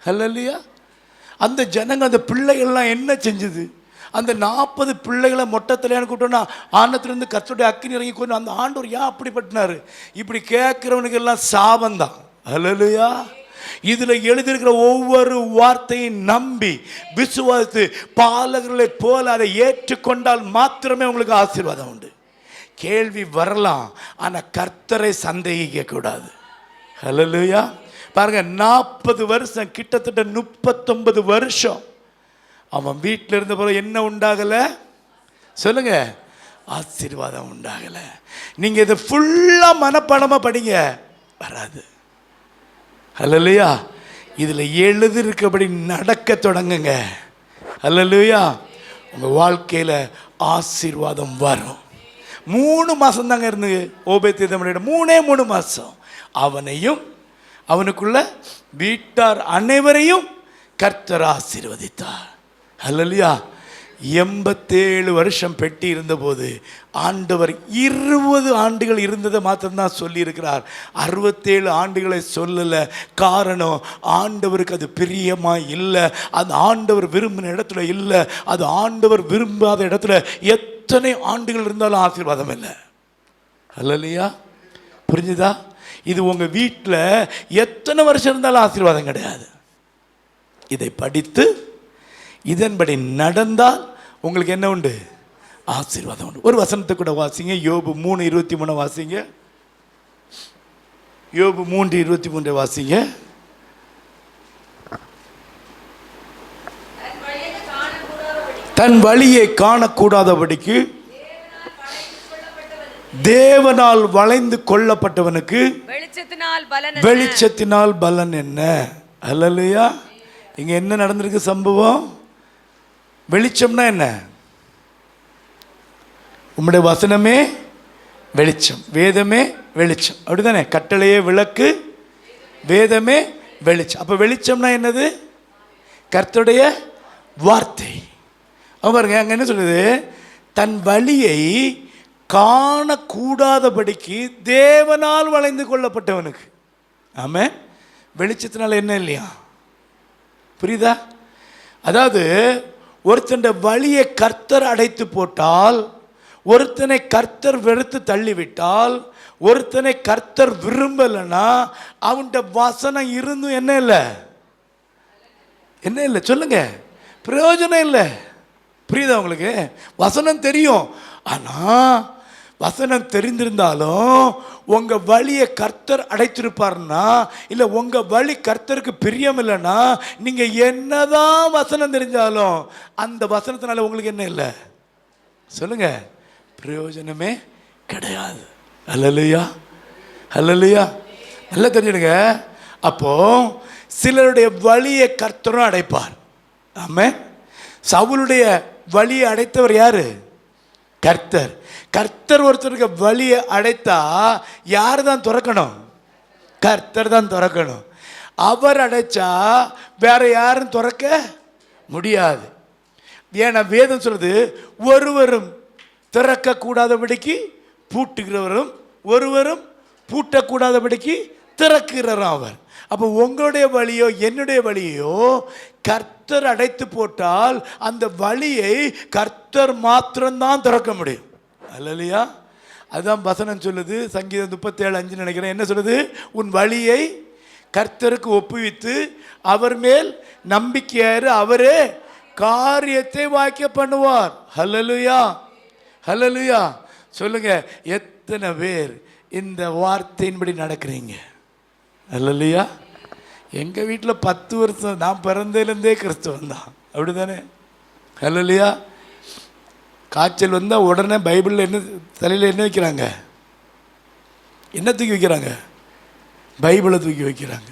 Speaker 3: ஹல்லேலூயா. அந்த ஜனங்க, அந்த பிள்ளைகள்லாம் என்ன செஞ்சுது? அந்த 40 பிள்ளைகளை மொட்டத்திலையான்னு கூட்டோன்னா ஆனத்திலிருந்து கர்த்தருடைய அக்கினி இறங்கி கொண்டு அந்த ஆண்டவர் ஏன் அப்படிப்பட்டினாரு? இப்படி கேட்குறவனுக்கு எல்லாம் சாபந்தான். ஹல்லேலூயா. இதில் எழுதியிருக்கிற ஒவ்வொரு வார்த்தையும் நம்பி விசுவாசித்து பாலகர்களை போல அதை ஏற்றுக்கொண்டால் மாத்திரமே உங்களுக்கு ஆசீர்வாதம் உண்டு. கேள்வி வரலாம், ஆனால் கர்த்தரை சந்தேகிக்க கூடாது. ஹல்லேலூயா. பாருங்க, 40 வருஷம், கிட்டத்தட்ட 39 வருஷம் அவன் வீட்டில் இருந்த போல என்ன உண்டாகல சொல்லுங்க? ஆசீர்வாதம் உண்டாகல. நீங்க இதை ஃபுல்லா மனப்பாடமா படிங்க, வராது. ஹல்லேலூயா. இதுல எழுதியிருக்கபடி நடக்க தொடங்குங்க. ஹல்லேலூயா. உங்க வாழ்க்கையில ஆசீர்வாதம் வரும். 3 மாசம் தாங்க இருந்து ஓபேத்ஏதோமிடம் 3 மாசம் அவனையும் அவனுக்குள்ள வீட்டார் அனைவரையும் கர்த்தர் ஆசீர்வதித்தார். ஹல்லேலூயா. 87 வருஷம் பெட்டி இருந்தபோது ஆண்டவர் 20 ஆண்டுகள் இருந்ததை மாத்திரம்தான் சொல்லியிருக்கிறார். 67 ஆண்டுகளை சொல்லல. காரணம், ஆண்டவருக்கு அது பிரியமா இல்லை. அது ஆண்டவர் விரும்பின இடத்துல இல்லை. அது ஆண்டவர் விரும்பாத இடத்துல எத்தனை ஆண்டுகள் இருந்தாலும் ஆசீர்வாதம் இல்லை. ஹல்லேலூயா. புரிஞ்சுதா? இது உங்க வீட்டில் எத்தனை வருஷம் இருந்தாலும் ஆசீர்வாதம் கிடையாது. இதை படித்து இதன்படி நடந்தால் உங்களுக்கு என்ன உண்டு? ஆசீர்வாதம் உண்டு. ஒரு வசனத்தை கூட வாசிங்க. யோபு 3:23 வாசிங்க. யோபு 3:23 வாசிங்க. தன் வழியை காணக்கூடாதபடிக்கு தேவனால் வளைந்து கொள்ளப்பட்டவனுக்கு வெளிச்சத்தினால் பலன் என்ன? ஹல்லேலூயா. இங்க என்ன நடந்திருக்கு சம்பவம்? வெளிச்சம்னா என்ன? உம்முடைய வசனமே வெளிச்சம், வேதமே வெளிச்சம், அப்படிதானே? கட்டளையே விளக்கு, வேதமே வெளிச்சம். அப்ப வெளிச்சம்னா என்னது? கர்த்தருடைய வார்த்தை. பாருங்க, அங்க என்ன சொல்லுது? தன் வழியை காணக்கூடாதபடிக்கு தேவனால் வளைந்து கொள்ளப்பட்டவனுக்கு. ஆமென். வெளிச்சத்தினால என்ன இல்லையா? புரியுதா? அதாவது ஒருத்தன் வழியை கர்த்தர் அடைத்து போட்டால், ஒருத்தனை கர்த்தர் வெறுத்து தள்ளிவிட்டால், ஒருத்தனை கர்த்தர் விரும்பலைன்னா அவன்கிட்ட வசனம் இருந்தும் என்ன இல்லை? என்ன இல்லை சொல்லுங்க? பிரயோஜனம் இல்லை. புரியுதா உங்களுக்கு? வசனம் தெரியும், ஆனால் வசனம் தெரிந்திருந்தாலும் உங்க வழியை கர்த்தர் அடைத்திருப்பார்னா, இல்லை உங்க வழி கர்த்தருக்கு பிரியம் இல்லைன்னா, நீங்க என்னதான் வசனம் தெரிஞ்சாலும் அந்த வசனத்தினால உங்களுக்கு என்ன இல்லை சொல்லுங்க? பிரயோஜனமே கிடையாது. ஹல்லேலூயா, ஹல்லேலூயா. நல்லா தெரிஞ்சுடுங்க. அப்போ சிலருடைய வழியை கர்த்தரும் அடைப்பார். ஆமென். சவுலுடைய வழியை அடைத்தவர் யாரு? கர்த்தர். கர்த்தர் ஒருத்தருக்கு வழியை அடைத்தா யார் தான் திறக்கணும்? கர்த்தர் தான் திறக்கணும். அவர் அடைச்சா வேற யாரும் திறக்க முடியாது. ஏன்னா வேதம் சொல்றது, ஒருவரும் திறக்க கூடாதபடிக்கு பூட்டுகிறவரும் ஒருவரும் பூட்டக்கூடாதபடிக்கு திறக்கிறவரும் அவர். அப்போ உங்களுடைய வழியோ என்னுடைய வழியோ கர்த்தர் அடைத்து போட்டால் அந்த வழியை கர்த்தர் மாத்திரம்தான் திறக்க முடியும். அல்லேலூயா. அதுதான் வசனம் சொல்லுது, சங்கீதம் 37:5 நினைக்கிறேன். என்ன சொல்லுது? உன் வழியை கர்த்தருக்கு ஒப்புவித்து அவர் மேல் நம்பிக்கையாரு, அவரே காரியத்தை வாய்க்க பண்ணுவார். ஹல்லேலூயா, ஹல்லேலூயா. சொல்லுங்க, எத்தனை பேர் இந்த வார்த்தையின்படி நடக்கிறீங்க? ஹல்லேலூயா. எங்கள் வீட்டில் 10 வருஷம் நான் பிறந்ததுலேருந்தே கிறிஸ்தவன் தான், அப்படி தானே? ஹல்லேலூயா. காய்ச்சல் வந்தால் உடனே பைபிளில் என்ன தலையில் என்ன வைக்கிறாங்க? என்ன தூக்கி வைக்கிறாங்க? பைபிளை தூக்கி வைக்கிறாங்க.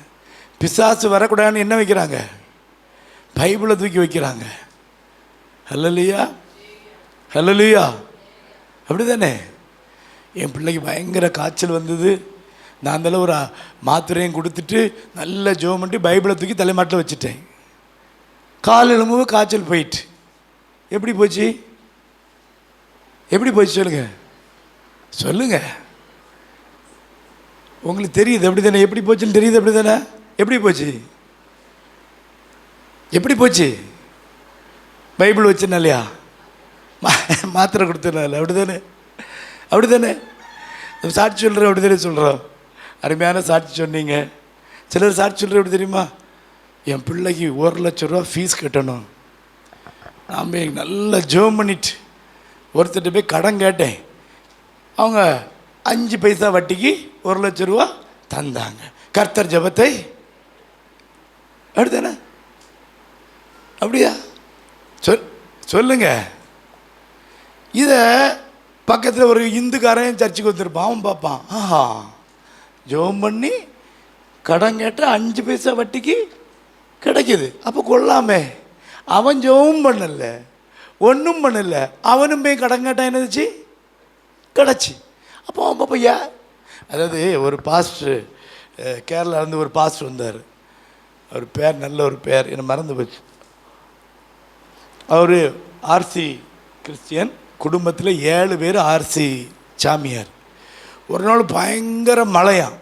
Speaker 3: பிசாசு வரக்கூடாதுன்னு என்ன வைக்கிறாங்க? பைபிளை தூக்கி வைக்கிறாங்க. ஹல்லேலூயா, ஹல்லேலூயா. அப்படி தானே? என் பிள்ளைக்கு பயங்கர காய்ச்சல் வந்தது. நான் அதில் ஒரு மாத்திரையும் கொடுத்துட்டு நல்ல ஜெபம் பண்ணி பைபிளை தூக்கி தலைமாட்டில் வச்சுட்டேன். கால் எலும்பு காய்ச்சல் போயிட்டு. எப்படி போச்சு? எப்படி போச்சு சொல்லுங்க, சொல்லுங்க. உங்களுக்கு தெரியுது அப்படி தானே? எப்படி போச்சுன்னு தெரியுது அப்படி தானே? எப்படி போச்சு? எப்படி போச்சு? பைபிள் வச்சுனா இல்லையா? மாத்திரை கொடுத்தனால. அப்படி தானே? அப்படி தானே? சாட்சி சொல்கிறேன், அப்படி தானே சொல்கிறோம்? அருமையான சாட்சி சொன்னீங்க. சிலர் சாட்சி சொல்கிற எப்படி தெரியுமா? என் பிள்ளைக்கு 1 லட்சம் ரூபா ஃபீஸ் கட்டணும். நாம் நல்லா ஜெபம் பண்ணிட்டு ஒருத்தர்கிட்ட போய் கடன் கேட்டேன். அவங்க 5 பைசா வட்டிக்கு 1 லட்சம் ரூபா தந்தாங்க. கர்த்தர் ஜெபத்தை அப்படித்தானே? அப்படியா? சொல்லுங்க. இதை பக்கத்தில் ஒரு இந்துக்காரன் சர்ச்சுக்கு வந்துருப்பான். அவன் பார்ப்பான், ஆஹா ஜெபம் பண்ணி கடன் கேட்டால் 5 பைசா வட்டிக்கு கிடைக்கிது, அப்போ கொள்ளாமே. அவன் ஜெபம் பண்ணல, ஒன்றும் பண்ணல, அவனும் போய் கடன் கேட்டான், என்னதுச்சு கிடச்சி. அப்போ அவன் பாப்பா ஏன்? அதாவது ஒரு பாஸ்டர் கேரளாவிலேருந்து ஒரு பாஸ்டர் வந்தார். அவர் பேர் நல்ல ஒரு பேர், என்னை மறந்து போச்சு. அவர் ஆர்சி கிறிஸ்டியன், குடும்பத்தில் 7 பேர் ஆர்சி சாமியார். ஒரு நாள் பயங்கர மழையாம்.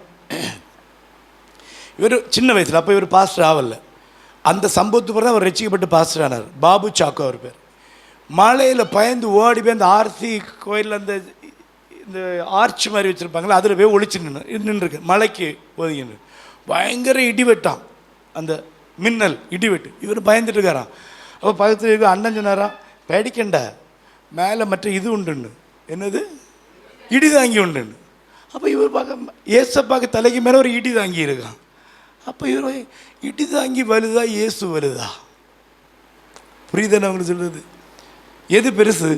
Speaker 3: இவர் சின்ன வயசில், அப்போ இவர் பாஸ்டர் ஆகலை. அந்த சம்பவத்துக்கு பிறகு அவர் ரட்சிக்கப்பட்டு பாஸ்டர் ஆனார். பாபு சாக்கோ அவர் பேர். மழையில் பயந்து ஓடி போய் அந்த ஆர்சி கோயிலில் அந்த இந்த ஆர்ச் மாதிரி வச்சுருப்பாங்களே, அதில் போய் ஒழிச்சு நின்றுருக்கு. மழைக்கு ஒதுங்கின்னு பயங்கர இடிவெட்டான், அந்த மின்னல் இடிவெட்டு. இவர் பயந்துட்டு இருக்காராம். அப்போ பக்கத்தில் அண்ணன் சொன்னாராம், பேடிக்கண்ட மேலே மற்ற இது உண்டுன்னு, என்னது இடி தாங்கி உண்டுன்னு. அப்போ இவர் பார்க்க ஏசப்பாக்கு தலைக்கு மேலே ஒரு இடி தாங்கி இருக்கான். அப்போ இவர் இடி தாங்கி வருதா இயேசு வருதா? புரியுதானே அவங்களுக்கு சொல்கிறது? எது பெருசு?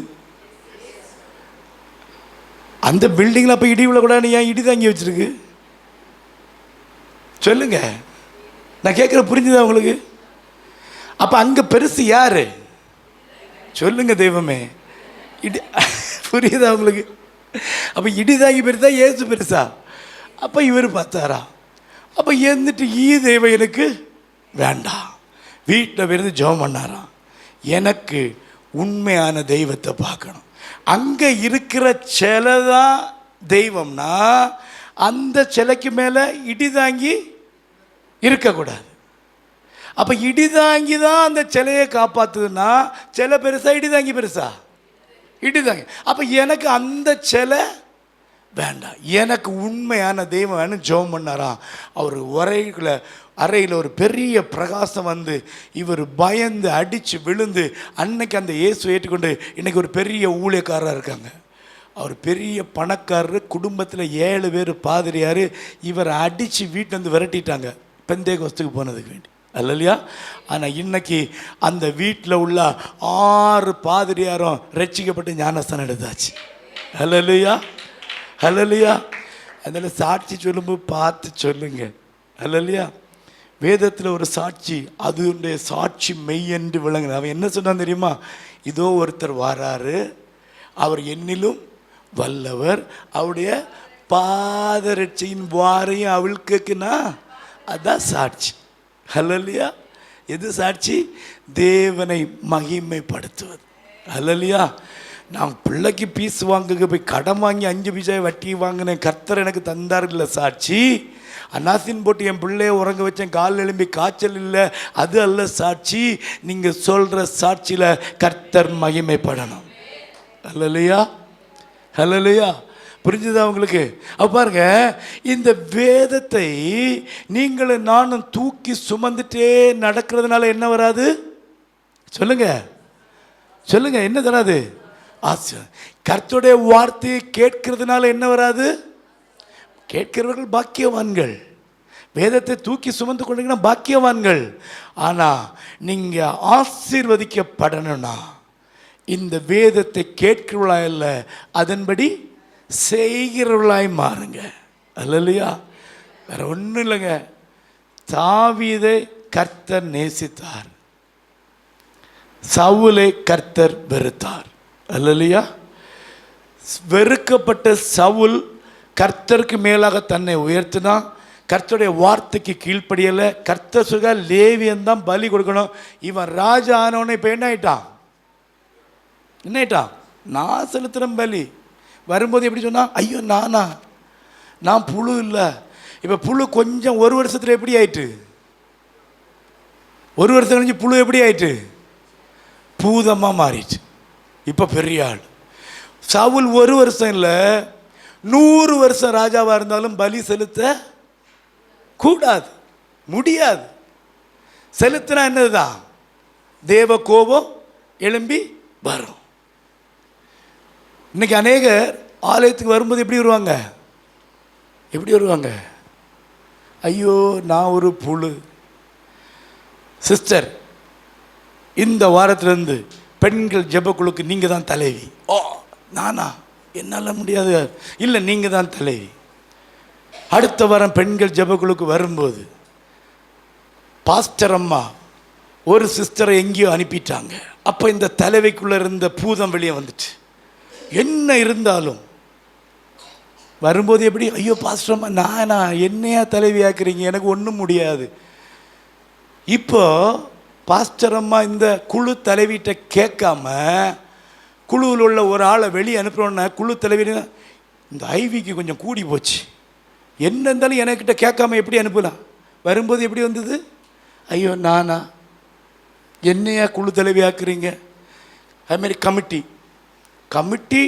Speaker 3: அந்த பில்டிங்கில் அப்போ இடி விழக்கூடாது, ஏன் இடி தாங்கி வச்சிருக்கு? சொல்லுங்க, நான் கேட்குற புரிஞ்சுதா உங்களுக்கு? அப்போ அங்கே பெருசு யாரு? சொல்லுங்க தெய்வமே. இடி புரியுதா உங்களுக்கு? அப்போ இடி தாங்கி பெருசா இயேசு பெருசா? அப்போ இவர் பார்த்தாரா? அப்போ இருந்துட்டு தெய்வம் எனக்கு வேண்டாம், வீட்டில் இருந்து ஜெபம் பண்ணாராம். எனக்கு உண்மையான தெய்வத்தை பார்க்கணும். அங்கே இருக்கிற சிலை தான் தெய்வம்னா அந்த சிலைக்கு மேலே இடி தாங்கி இருக்கக்கூடாது. அப்போ இடி தாங்கி தான் அந்த சிலையை காப்பாற்றுதுன்னா சிலை பெருசா இடி தாங்கி பெருசா? இடி தாங்கி. அப்போ எனக்கு அந்த சிலை வேண்டாம், எனக்கு உண்மையான தெய்வம் வேணும். ஜெபம் பண்ணாராம். அவர் அறையில் ஒரு பெரிய பிரகாசம் வந்து இவர் பயந்து அடித்து விழுந்து, அன்னைக்கு அந்த இயேசு ஏற்றுக்கொண்டு இன்றைக்கி ஒரு பெரிய ஊழியக்காரராக இருக்காங்க. அவர் பெரிய பணக்காரர், குடும்பத்தில் 7 பேர் பாதிரியார். இவரை அடித்து வீட்டிலேருந்து விரட்டிட்டாங்க பெந்தேகோஸ்துக்கு போனதுக்கு வேண்டி. அல்லையா? ஆனால் இன்னைக்கு அந்த வீட்டில் உள்ள 6 பாதிரியாரும் ரட்சிக்கப்பட்டு ஞானஸ்தானம் எடுத்தாச்சு. அல்லையா? அல்லையா? அதில் சாட்சி சொல்லும்போது பார்த்து சொல்லுங்க. அல்லையா? வேதத்தில் ஒரு சாட்சி, அதுடைய சாட்சி மெய் என்று விளங்குது. அவன் என்ன சொன்னான் தெரியுமா? இதோ ஒருத்தர் வாராரு, அவர் என்னிலும் வல்லவர், அவருடைய பாதரட்சியின் வாரையும் அவிழ்க்குன்னா அதுதான் சாட்சி. அல்லையா? எது சாட்சி? தேவனை மகிமைப்படுத்துவது. அல்லையா? நான் பிள்ளைக்கு பீஸ் வாங்க போய் கடன் வாங்கி 5 பைசா வட்டி வாங்கினேன், கர்த்தர் எனக்கு தந்தார் இல்லை சாட்சி. அன்னாசின் போட்டு என் பிள்ளைய உறங்க வச்சேன், கால் எழும்பி காய்ச்சல் இல்லை, அது அல்ல சாட்சி. நீங்கள் சொல்கிற சாட்சியில் கர்த்தர் மகிமைப்படணும். ஹல்லேலூயா, ஹல்லேலூயா. புரிஞ்சுதா உங்களுக்கு? அப்போ பாருங்க, இந்த வேதத்தை நீங்களும் நானும் தூக்கி சுமந்துட்டே நடக்கிறதுனால என்ன வராது? சொல்லுங்க சொல்லுங்க, என்ன தராது? ஆசை. கர்த்தருடைய வார்த்தையை கேட்கிறதுனால என்ன வராது? கேட்கிறவர்கள் பாக்கியவான்கள். வேதத்தை தூக்கி சுமந்து கொண்டீங்கன்னா பாக்கியவான்கள். ஆனால் நீங்கள் ஆசீர்வதிக்கப்படணும்னா இந்த வேதத்தை கேட்கிறவர்களாய் அல்ல, அதன்படி செய்கிறவர்களாய் மாறுங்க. அல்லையா? வேற ஒன்றும் இல்லைங்க. தாவீதை கர்த்தர் நேசித்தார், சவுலை கர்த்தர் வெறுத்தார். அல்லையா? வெறுக்கப்பட்ட சவுல் கர்த்தருக்கு மேலாக தன்னை உயர்த்தினா, கர்த்தருடைய வார்த்தைக்கு கீழ்ப்படியலை. கர்த்தர் சொல்ல லேவியன் தான் பலி கொடுக்கணும். இவன் ராஜா ஆனவனை இப்போ என்ன ஆயிட்டான்? என்ன ஆயிட்டான்? நான் செலுத்துகிறேன் பலி. வரும்போது எப்படி சொன்னா, ஐயோ நானா, நான் புழு இல்லை. இப்போ புழு கொஞ்சம் ஒரு வருஷத்தில் எப்படி ஆயிட்டு? ஒரு வருஷம் கழிஞ்சு புழு எப்படி ஆயிட்டு? பூதமாக மாறிச்சு. இப்போ பெரிய ஆள். சவுல் ஒரு வருஷம் இல்லை, 100 வருஷம் ராஜாவாக இருந்தாலும் பலி செலுத்த கூடாது, முடியாது. செலுத்தினா என்னதுதான்? தேவ கோபம் எழும்பி வரும். இன்னைக்கு அநேகர் ஆலயத்துக்கு வரும்போது எப்படி வருவாங்க? எப்படி வருவாங்க? ஐயோ நான் ஒரு புழு. சிஸ்டர், இந்த வாரத்திலேருந்து பெண்கள் ஜெபக்குழுக்கு நீங்கள் தான் தலைவி. ஓ நானா? என்னால் முடியாது. இல்லை, நீங்கள் தான் தலைவி. அடுத்த வாரம் பெண்கள் ஜெபக்குழுக்கு வரும்போது பாஸ்டர் அம்மா ஒரு சிஸ்டரை எங்கேயோ அனுப்பிட்டாங்க. அப்போ இந்த தலைவைக்குள்ளே இருந்த பூதம் வெளியே வந்துட்டு, என்ன இருந்தாலும் வரும்போது எப்படி, ஐயோ பாஸ்டர் அம்மா நானா, என்னையா தலைவி ஆக்குறீங்க, எனக்கு ஒன்றும் முடியாது. இப்போ பாஸ்டர் அம்மா இந்த குழு தலைவிட்ட கேட்காம குழுவில் உள்ள ஒரு ஆளை வெளியே அனுப்புகிறோன்னா, குழு தலைவி இந்த ஐவிக்கு கொஞ்சம் கூடி போச்சு, என்ன இருந்தாலும் என்கிட்ட கேட்காம எப்படி அனுப்பலாம்? வரும்போது எப்படி வந்தது? ஐயோ நானா, என்னையா குழு தலைவி ஆக்குறீங்க? அதுமாரி கமிட்டி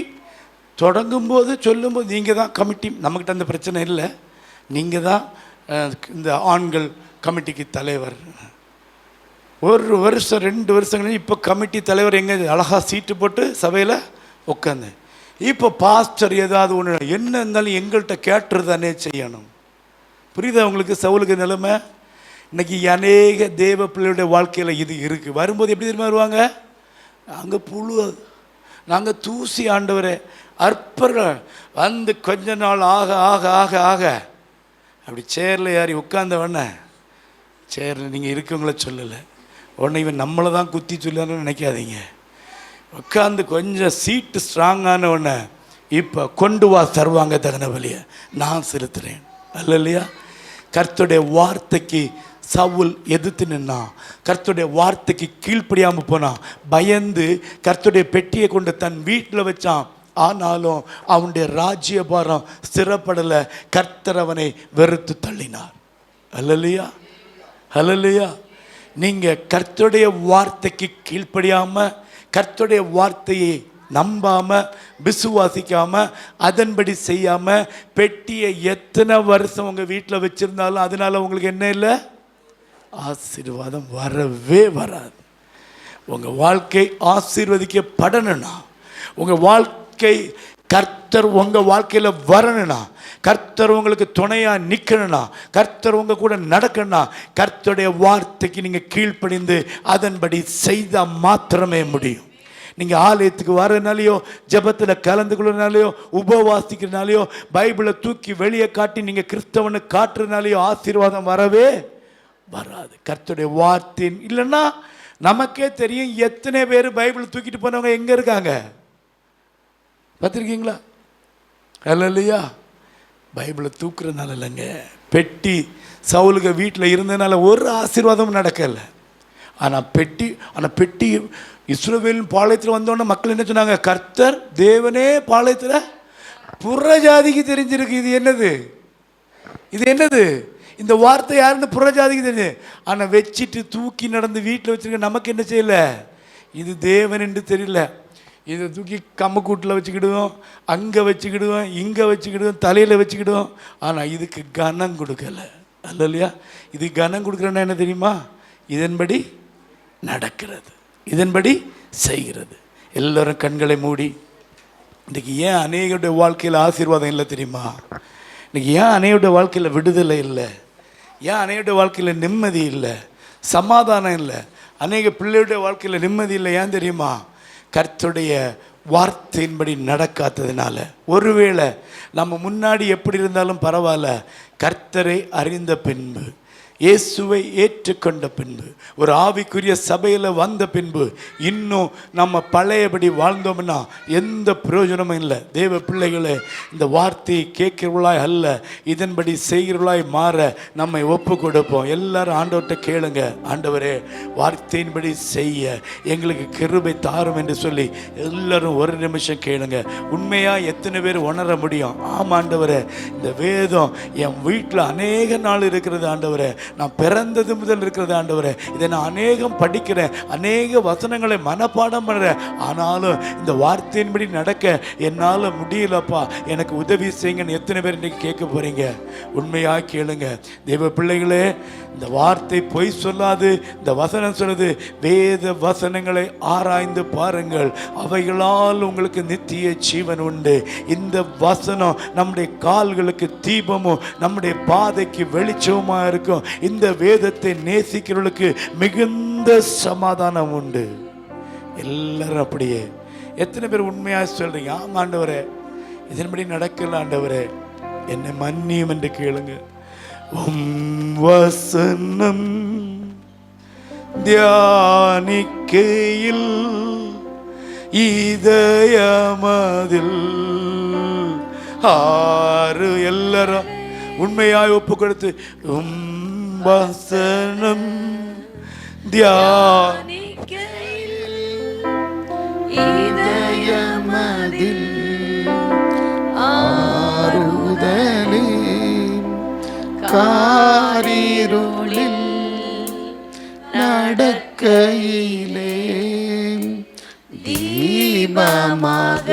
Speaker 3: தொடங்கும்போது சொல்லும்போது நீங்கள் தான் கமிட்டி. நம்மக்கிட்ட அந்த பிரச்சனை இல்லை, நீங்கள் தான் இந்த ஆண்கள் கமிட்டிக்கு தலைவர். 1 வருஷம் 2 வருஷங்கள் இப்போ கமிட்டி தலைவர் எங்கே அழகாக சீட்டு போட்டு சபையில் உட்காந்து. இப்போ பாஸ்டர் ஏதாவது ஒன்று என்ன இருந்தாலும் எங்கள்கிட்ட கேட்டுரு தானே செய்யணும். புரியுதா உங்களுக்கு சவுலுக்கு நிலைமை? இன்னைக்கு அநேக தேவ பிள்ளையுடைய வாழ்க்கையில் இது இருக்குது. வரும்போது எப்படி தெரியுமா வருவாங்க? நாங்கள் புழு, நாங்கள் தூசி ஆண்டவரே அற்பர்கள். வந்து கொஞ்ச நாள் ஆக ஆக ஆக ஆக அப்படி சேரில் ஏறி உட்கார்ந்தவொடனே, சேரில் நீங்கள் இருக்கவங்கள சொல்லலை, உடனே இவன் நம்மளை தான் குத்தி சொல்லான்னு நினைக்காதீங்க. உட்காந்து கொஞ்சம் சீட்டு ஸ்ட்ராங்கான உடனே இப்போ கொண்டு வா தருவாங்க தகன பலியை, நான் செலுத்துகிறேன். அல்ல இல்லையா? கர்த்தருடைய வார்த்தைக்கு சவுல் எதிர்த்து நின்னான். கர்த்தருடைய வார்த்தைக்கு கீழ்ப்படியாமல் போனான். பயந்து கர்த்தருடைய பெட்டியை கொண்டு தன் வீட்டில் வச்சான். ஆனாலும் அவனுடைய ராஜ்யபாரம் ஸ்திரப்படலை. கர்த்தர் அவனை வெறுத்து தள்ளினார். அல்லலையா? அல்லலையா? நீங்கள் கர்த்தருடைய வார்த்தைக்கு கீழ்ப்படியாமல், கர்த்தருடைய வார்த்தையை நம்பாமல், விசுவாசிக்காமல், அதன்படி செய்யாமல், பெட்டியை எத்தனை வருஷம் உங்கள் வீட்டில் வச்சுருந்தாலும் அதனால் உங்களுக்கு என்ன இல்லை? ஆசீர்வாதம் வரவே வராது. உங்கள் வாழ்க்கை ஆசீர்வதிக்கப்படணும்னா, உங்கள் வாழ்க்கை கர்த்தர் உங்கள் வாழ்க்கையில் வரணும்னா, கர்த்தர் உங்களுக்கு துணையாக நிற்கணும்னா, கர்த்தர் உங்கள் கூட நடக்கணும்னா, கர்த்தருடைய வார்த்தைக்கு நீங்கள் கீழ்ப்படிந்து அதன்படி செய்தால் மாத்திரமே முடியும். நீங்கள் ஆலயத்துக்கு வரனாலையோ, ஜெபத்தில் கலந்து கொள்ளுனாலையோ, உபவாசிக்கிறனாலையோ, பைபிளை தூக்கி வெளியே காட்டி நீங்கள் கிறிஸ்தவனு காட்டுறதுனாலையோ ஆசீர்வாதம் வரவே வராது. கர்த்தருடைய வார்த்தை இல்லைன்னா நமக்கே தெரியும் எத்தனை பேர் பைபிள் தூக்கிட்டு போனவங்க எங்கே இருக்காங்க பார்த்துருக்கீங்களா? இல்லையா? பைபிளை தூக்குறதுனால இல்லைங்க, பெட்டி சவுலுக்கு வீட்டில் இருந்ததுனால ஒரு ஆசீர்வாதமும் நடக்கலை. ஆனால் பெட்டி இஸ்ரவேலின் பாளையத்தில் வந்தோடனே மக்கள் என்ன சொன்னாங்க? கர்த்தர் தேவனே பாளையத்தில் புறஜாதிக்கு தெரிஞ்சிருக்கு. இது என்னது இந்த வார்த்தை யாருன்னு புறஜாதிக்கு தெரிஞ்சு. ஆனால் வச்சுட்டு தூக்கி நடந்து வீட்டில் வச்சுருக்க நமக்கு என்ன செய்யலை? இது தேவன் என்று தெரியல. இதை தூக்கி கம்மக்கூட்டில் வச்சுக்கிடுவோம், அங்கே வச்சுக்கிடுவோம், இங்கே வச்சுக்கிடுவோம், தலையில் வச்சுக்கிடுவோம். ஆனால் இதுக்கு கனம் கொடுக்கலை. அல்ல இல்லையா? இது கனம் கொடுக்குறேன்னா என்ன தெரியுமா? இதன்படி நடக்கிறது, இதன்படி செய்கிறது. எல்லோரும் கண்களை மூடி. இன்றைக்கி ஏன் அநேகருடைய வாழ்க்கையில் ஆசீர்வாதம் இல்லை தெரியுமா? இன்றைக்கி ஏன் அநேகருடைய வாழ்க்கையில் விடுதலை இல்லை? ஏன் அநேகருடைய வாழ்க்கையில் நிம்மதி இல்லை, சமாதானம் இல்லை? அநேக பிள்ளையுடைய வாழ்க்கையில் நிம்மதி இல்லை. ஏன் தெரியுமா? கர்த்தருடைய வார்த்தையின்படி நடக்காததுனால. ஒருவேளை நம்ம முன்னாடி எப்படி இருந்தாலும் பரவாயில்ல, கர்த்தரை அறிந்த பின்பு, இயேசுவை ஏற்றுக்கொண்ட பின்பு, ஒரு ஆவிக்குரிய சபையில் வந்த பின்பு இன்னும் நம்ம பழையபடி வாழ்ந்தோம்னா எந்த பிரயோஜனமும் இல்லை. தேவ பிள்ளைகளே, இந்த வார்த்தையை கேட்கிறவர்களாய் அல்ல, இதன்படி செய்கிறவர்களாய் மாற நம்மை ஒப்பு கொடுப்போம். எல்லாரும் ஆண்டவர்கிட்ட கேளுங்க, ஆண்டவரே வார்த்தையின்படி செய்ய எங்களுக்கு கிருபை தாரும் என்று சொல்லி எல்லாரும் ஒரு நிமிஷம் கேளுங்க. உண்மையாக எத்தனை பேர் உணர முடியும்? ஆமாம் ஆண்டவரே, இந்த வேதம் என் வீட்டில் அநேக நாள் இருக்கிறது ஆண்டவரே, நான் பிறந்தது முதல் இருக்கிறது ஆண்டவரே, இதை நான் அநேகம் படிக்கிறேன், அநேக வசனங்களை மனப்பாடம் பண்ணுறேன், ஆனாலும் இந்த வார்த்தையின்படி நடக்க என்னால் முடியலப்பா, எனக்கு உதவி செய்யுங்கன்னு எத்தனை பேர் இன்றைக்கி கேட்க போகிறீங்க? உண்மையாக கேளுங்க தேவ பிள்ளைகளே. இந்த வார்த்தை பொய் சொல்லாது, இந்த வசனம் சொல்லுது. வேத வசனங்களை ஆராய்ந்து பாருங்கள், அவைகளால் உங்களுக்கு நித்திய ஜீவன் உண்டு. இந்த வசனம் நம்முடைய கால்களுக்கு தீபமும் நம்முடைய பாதைக்கு வெளிச்சமாக இருக்கும். இந்த வேதத்தை நேசிக்கிறவர்களுக்கு மிகுந்த சமாதானம் உண்டு. எல்லாரும் அப்படியே எத்தனை பேர் உண்மையாக சொல்றீங்க? ஆமா ஆண்டவரே, இதன்படி நடக்கல ஆண்டவரே, என்னை மன்னியும் என்று கேளுங்க. வசனம் தியானிக்கையில் இதயமதில் ஆறு. எல்லாரும் உண்மையாய் ஒப்பு கொடுத்து வசனம்
Speaker 4: தியானிக்கையில் இதயமதில்
Speaker 1: ஆறுதலே காரிருளில் நடக்கையிலே தீபமாக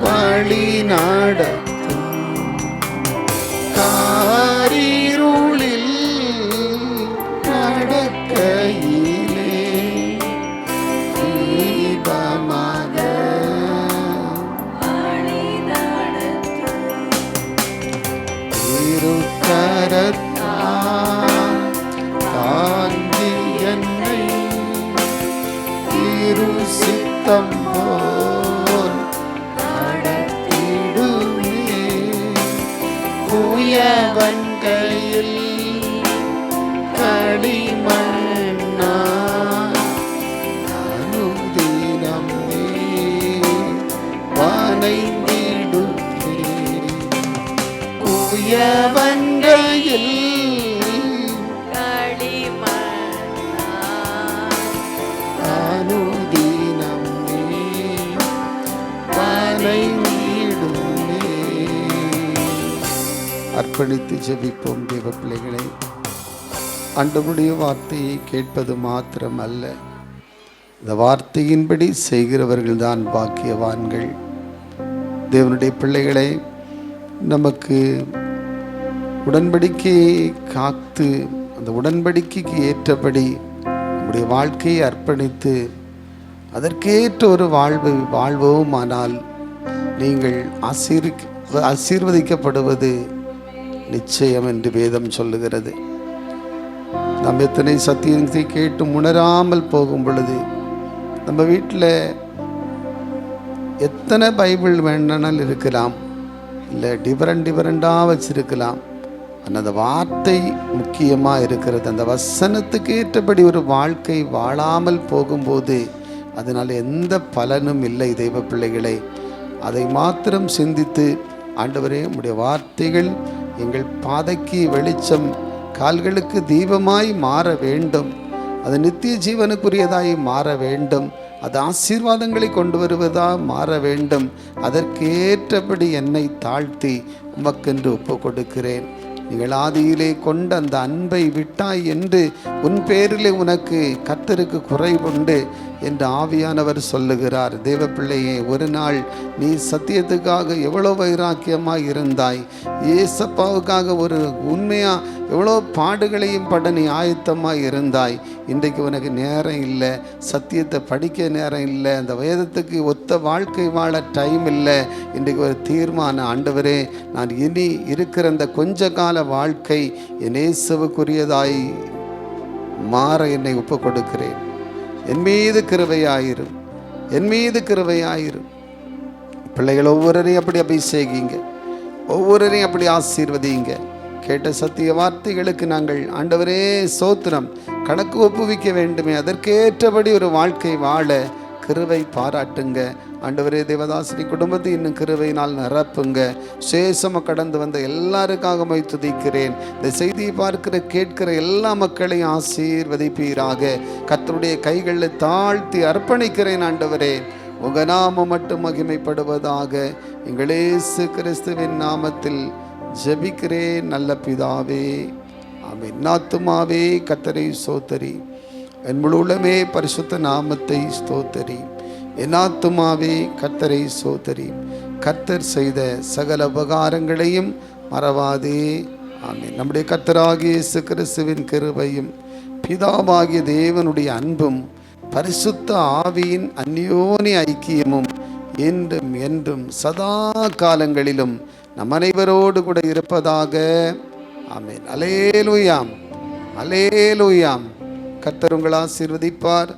Speaker 1: வழி நடத்தும். காரிருளில் நடக்கையிலே தீபமாக
Speaker 4: வழி நடத்தும்.
Speaker 1: திருக்கரத்தால் தாங்கி என்னை திரு சித்தம் போல் நடத்திடுமே. குயவன் கையில் களிமண்ணா அனுதினம் நீ வணைந்திடுமே. குயவன் கையில் அனுதினம் நீ வணைந்திடுமே. அர்ப்பணித்து ஜெபிப்போம் தேவ பிள்ளைகளை. ஆண்டவருடைய வார்த்தையை கேட்பது மாத்திரம் அல்ல, இந்த வார்த்தையின்படி செய்கிறவர்கள் தான் பாக்கியவான்கள். தேவனுடைய பிள்ளைகளை, நமக்கு உடன்படிக்கையை காத்து அந்த உடன்படிக்கைக்கு ஏற்றபடி நம்முடைய வாழ்க்கையை அர்ப்பணித்து அதற்கேற்ற ஒரு வாழ்வோம். ஆனால் நீங்கள் ஆசீர்வதிக்கப்படுவது நிச்சயம் என்று வேதம் சொல்லுகிறது. நாம் எத்தனை சத்தியத்தை கேட்டும் உணராமல் போகும் பொழுது நம்ம வீட்டில் எத்தனை பைபிள் வேணும்னாலும் இருக்கலாம், இல்லை டிஃபரெண்டாக வச்சிருக்கலாம். ஆனால் அந்த வார்த்தை முக்கியமாக இருக்கிறது. அந்த வசனத்துக்கு ஏற்றபடி ஒரு வாழ்க்கை வாழாமல் போகும்போது அதனால் எந்த பலனும் இல்லை. தெய்வ பிள்ளைகளை, அதை மாத்திரம் சிந்தித்து, ஆண்டவரே உம்முடைய வார்த்தைகள் எங்கள் பாதைக்கு வெளிச்சம், கால்களுக்கு தீபமாய் மாற வேண்டும். அது நித்திய ஜீவனுக்குரியதாய் மாற வேண்டும். அது ஆசீர்வாதங்களை கொண்டு வருவதாக மாற வேண்டும். அதற்கேற்றபடி என்னை தாழ்த்தி உமக்கென்று ஒப்பு கொடுக்கிறேன். நீங்கள் ஆதியிலே கொண்ட அந்த அன்பை விட்டாய் என்று உன் பேரிலே உனக்கு கர்த்தருக்கு குறைவுண்டு என்று ஆவியானவர் சொல்லுகிறார். தேவ பிள்ளையே, ஒரு நாள் நீ சத்தியத்துக்காக எவ்வளோ வைராக்கியமாக இருந்தாய், ஏசப்பாவுக்காக ஒரு உண்மையாக எவ்வளோ பாடுகளையும் பட நீ ஆயத்தமாக இருந்தாய். இன்றைக்கு உனக்கு நேரம் இல்லை, சத்தியத்தை படிக்க நேரம் இல்லை, அந்த வேதத்துக்கு ஒத்த வாழ்க்கை வாழ டைம் இல்லை. இன்றைக்கு ஒரு தீர்மானம், ஆண்டவரே, நான் இனி இருக்கிற அந்த கொஞ்ச கால வாழ்க்கை என் இயேசுவுக்குரியதாய் மாற என்னை ஒப்பு கொடுக்கிறேன். என் மீது கிருபையாயிரும், என் மீது கிருபையாயிரும். பிள்ளைகள் ஒவ்வொருவரையும் அப்படி அபிஷேகிங்க, ஒவ்வொருவரையும் அப்படி ஆசீர்வதிங்க. கேட்ட சத்திய வார்த்தைகளுக்கு நாங்கள் ஆண்டவரே சோத்திரம். கணக்கு ஒப்புவிக்க வேண்டுமே, அதற்கேற்றபடி ஒரு வாழ்க்கை வாழ கிருபை பாராட்டுங்க. ஆண்டவரே, தேவதாசினி குடும்பத்தை இன்னும் கிருபையினால் நிரப்புங்க. சேஷமாக கடந்து வந்த எல்லாருக்காக போய் துதிக்கிறேன். இந்த செய்தியை பார்க்கிற கேட்கிற எல்லா மக்களையும் ஆசீர்வதிப்பீராக. கர்த்தருடைய கைகளில் தாழ்த்தி அர்ப்பணிக்கிறேன். ஆண்டவரே, உங்க நாமம் மட்டும் மகிமைப்படுவதாக. எங்கள் இயேசு கிறிஸ்துவின் நாமத்தில் ஜெபிக்கிறேன் நல்ல பிதாவே, ஆமென். என் ஆத்துமாவே கர்த்தரை ஸ்தோத்தரி, என் முழு உள்ளமே பரிசுத்த நாமத்தை ஸ்தோத்தரி. என் ஆத்துமாவே கர்த்தரை ஸ்தோத்தரி. கர்த்தர் செய்த சகல உபகாரங்களையும் மறவாதே. ஆமென். நம்முடைய கர்த்தராகிய இயேசு கிறிஸ்துவின் கிருபையும் பிதாவாகிய தேவனுடைய அன்பும் பரிசுத்த ஆவியின் அந்யோன்ய ஐக்கியமும் என்றும் என்றும் சதா காலங்களிலும் நம் அனைவரோடு கூட இருப்பதாக. ஆமென். அல்லேலூயாம், அல்லேலூயாம். கர்த்தர் உங்களை ஆசீர்வதிப்பார்.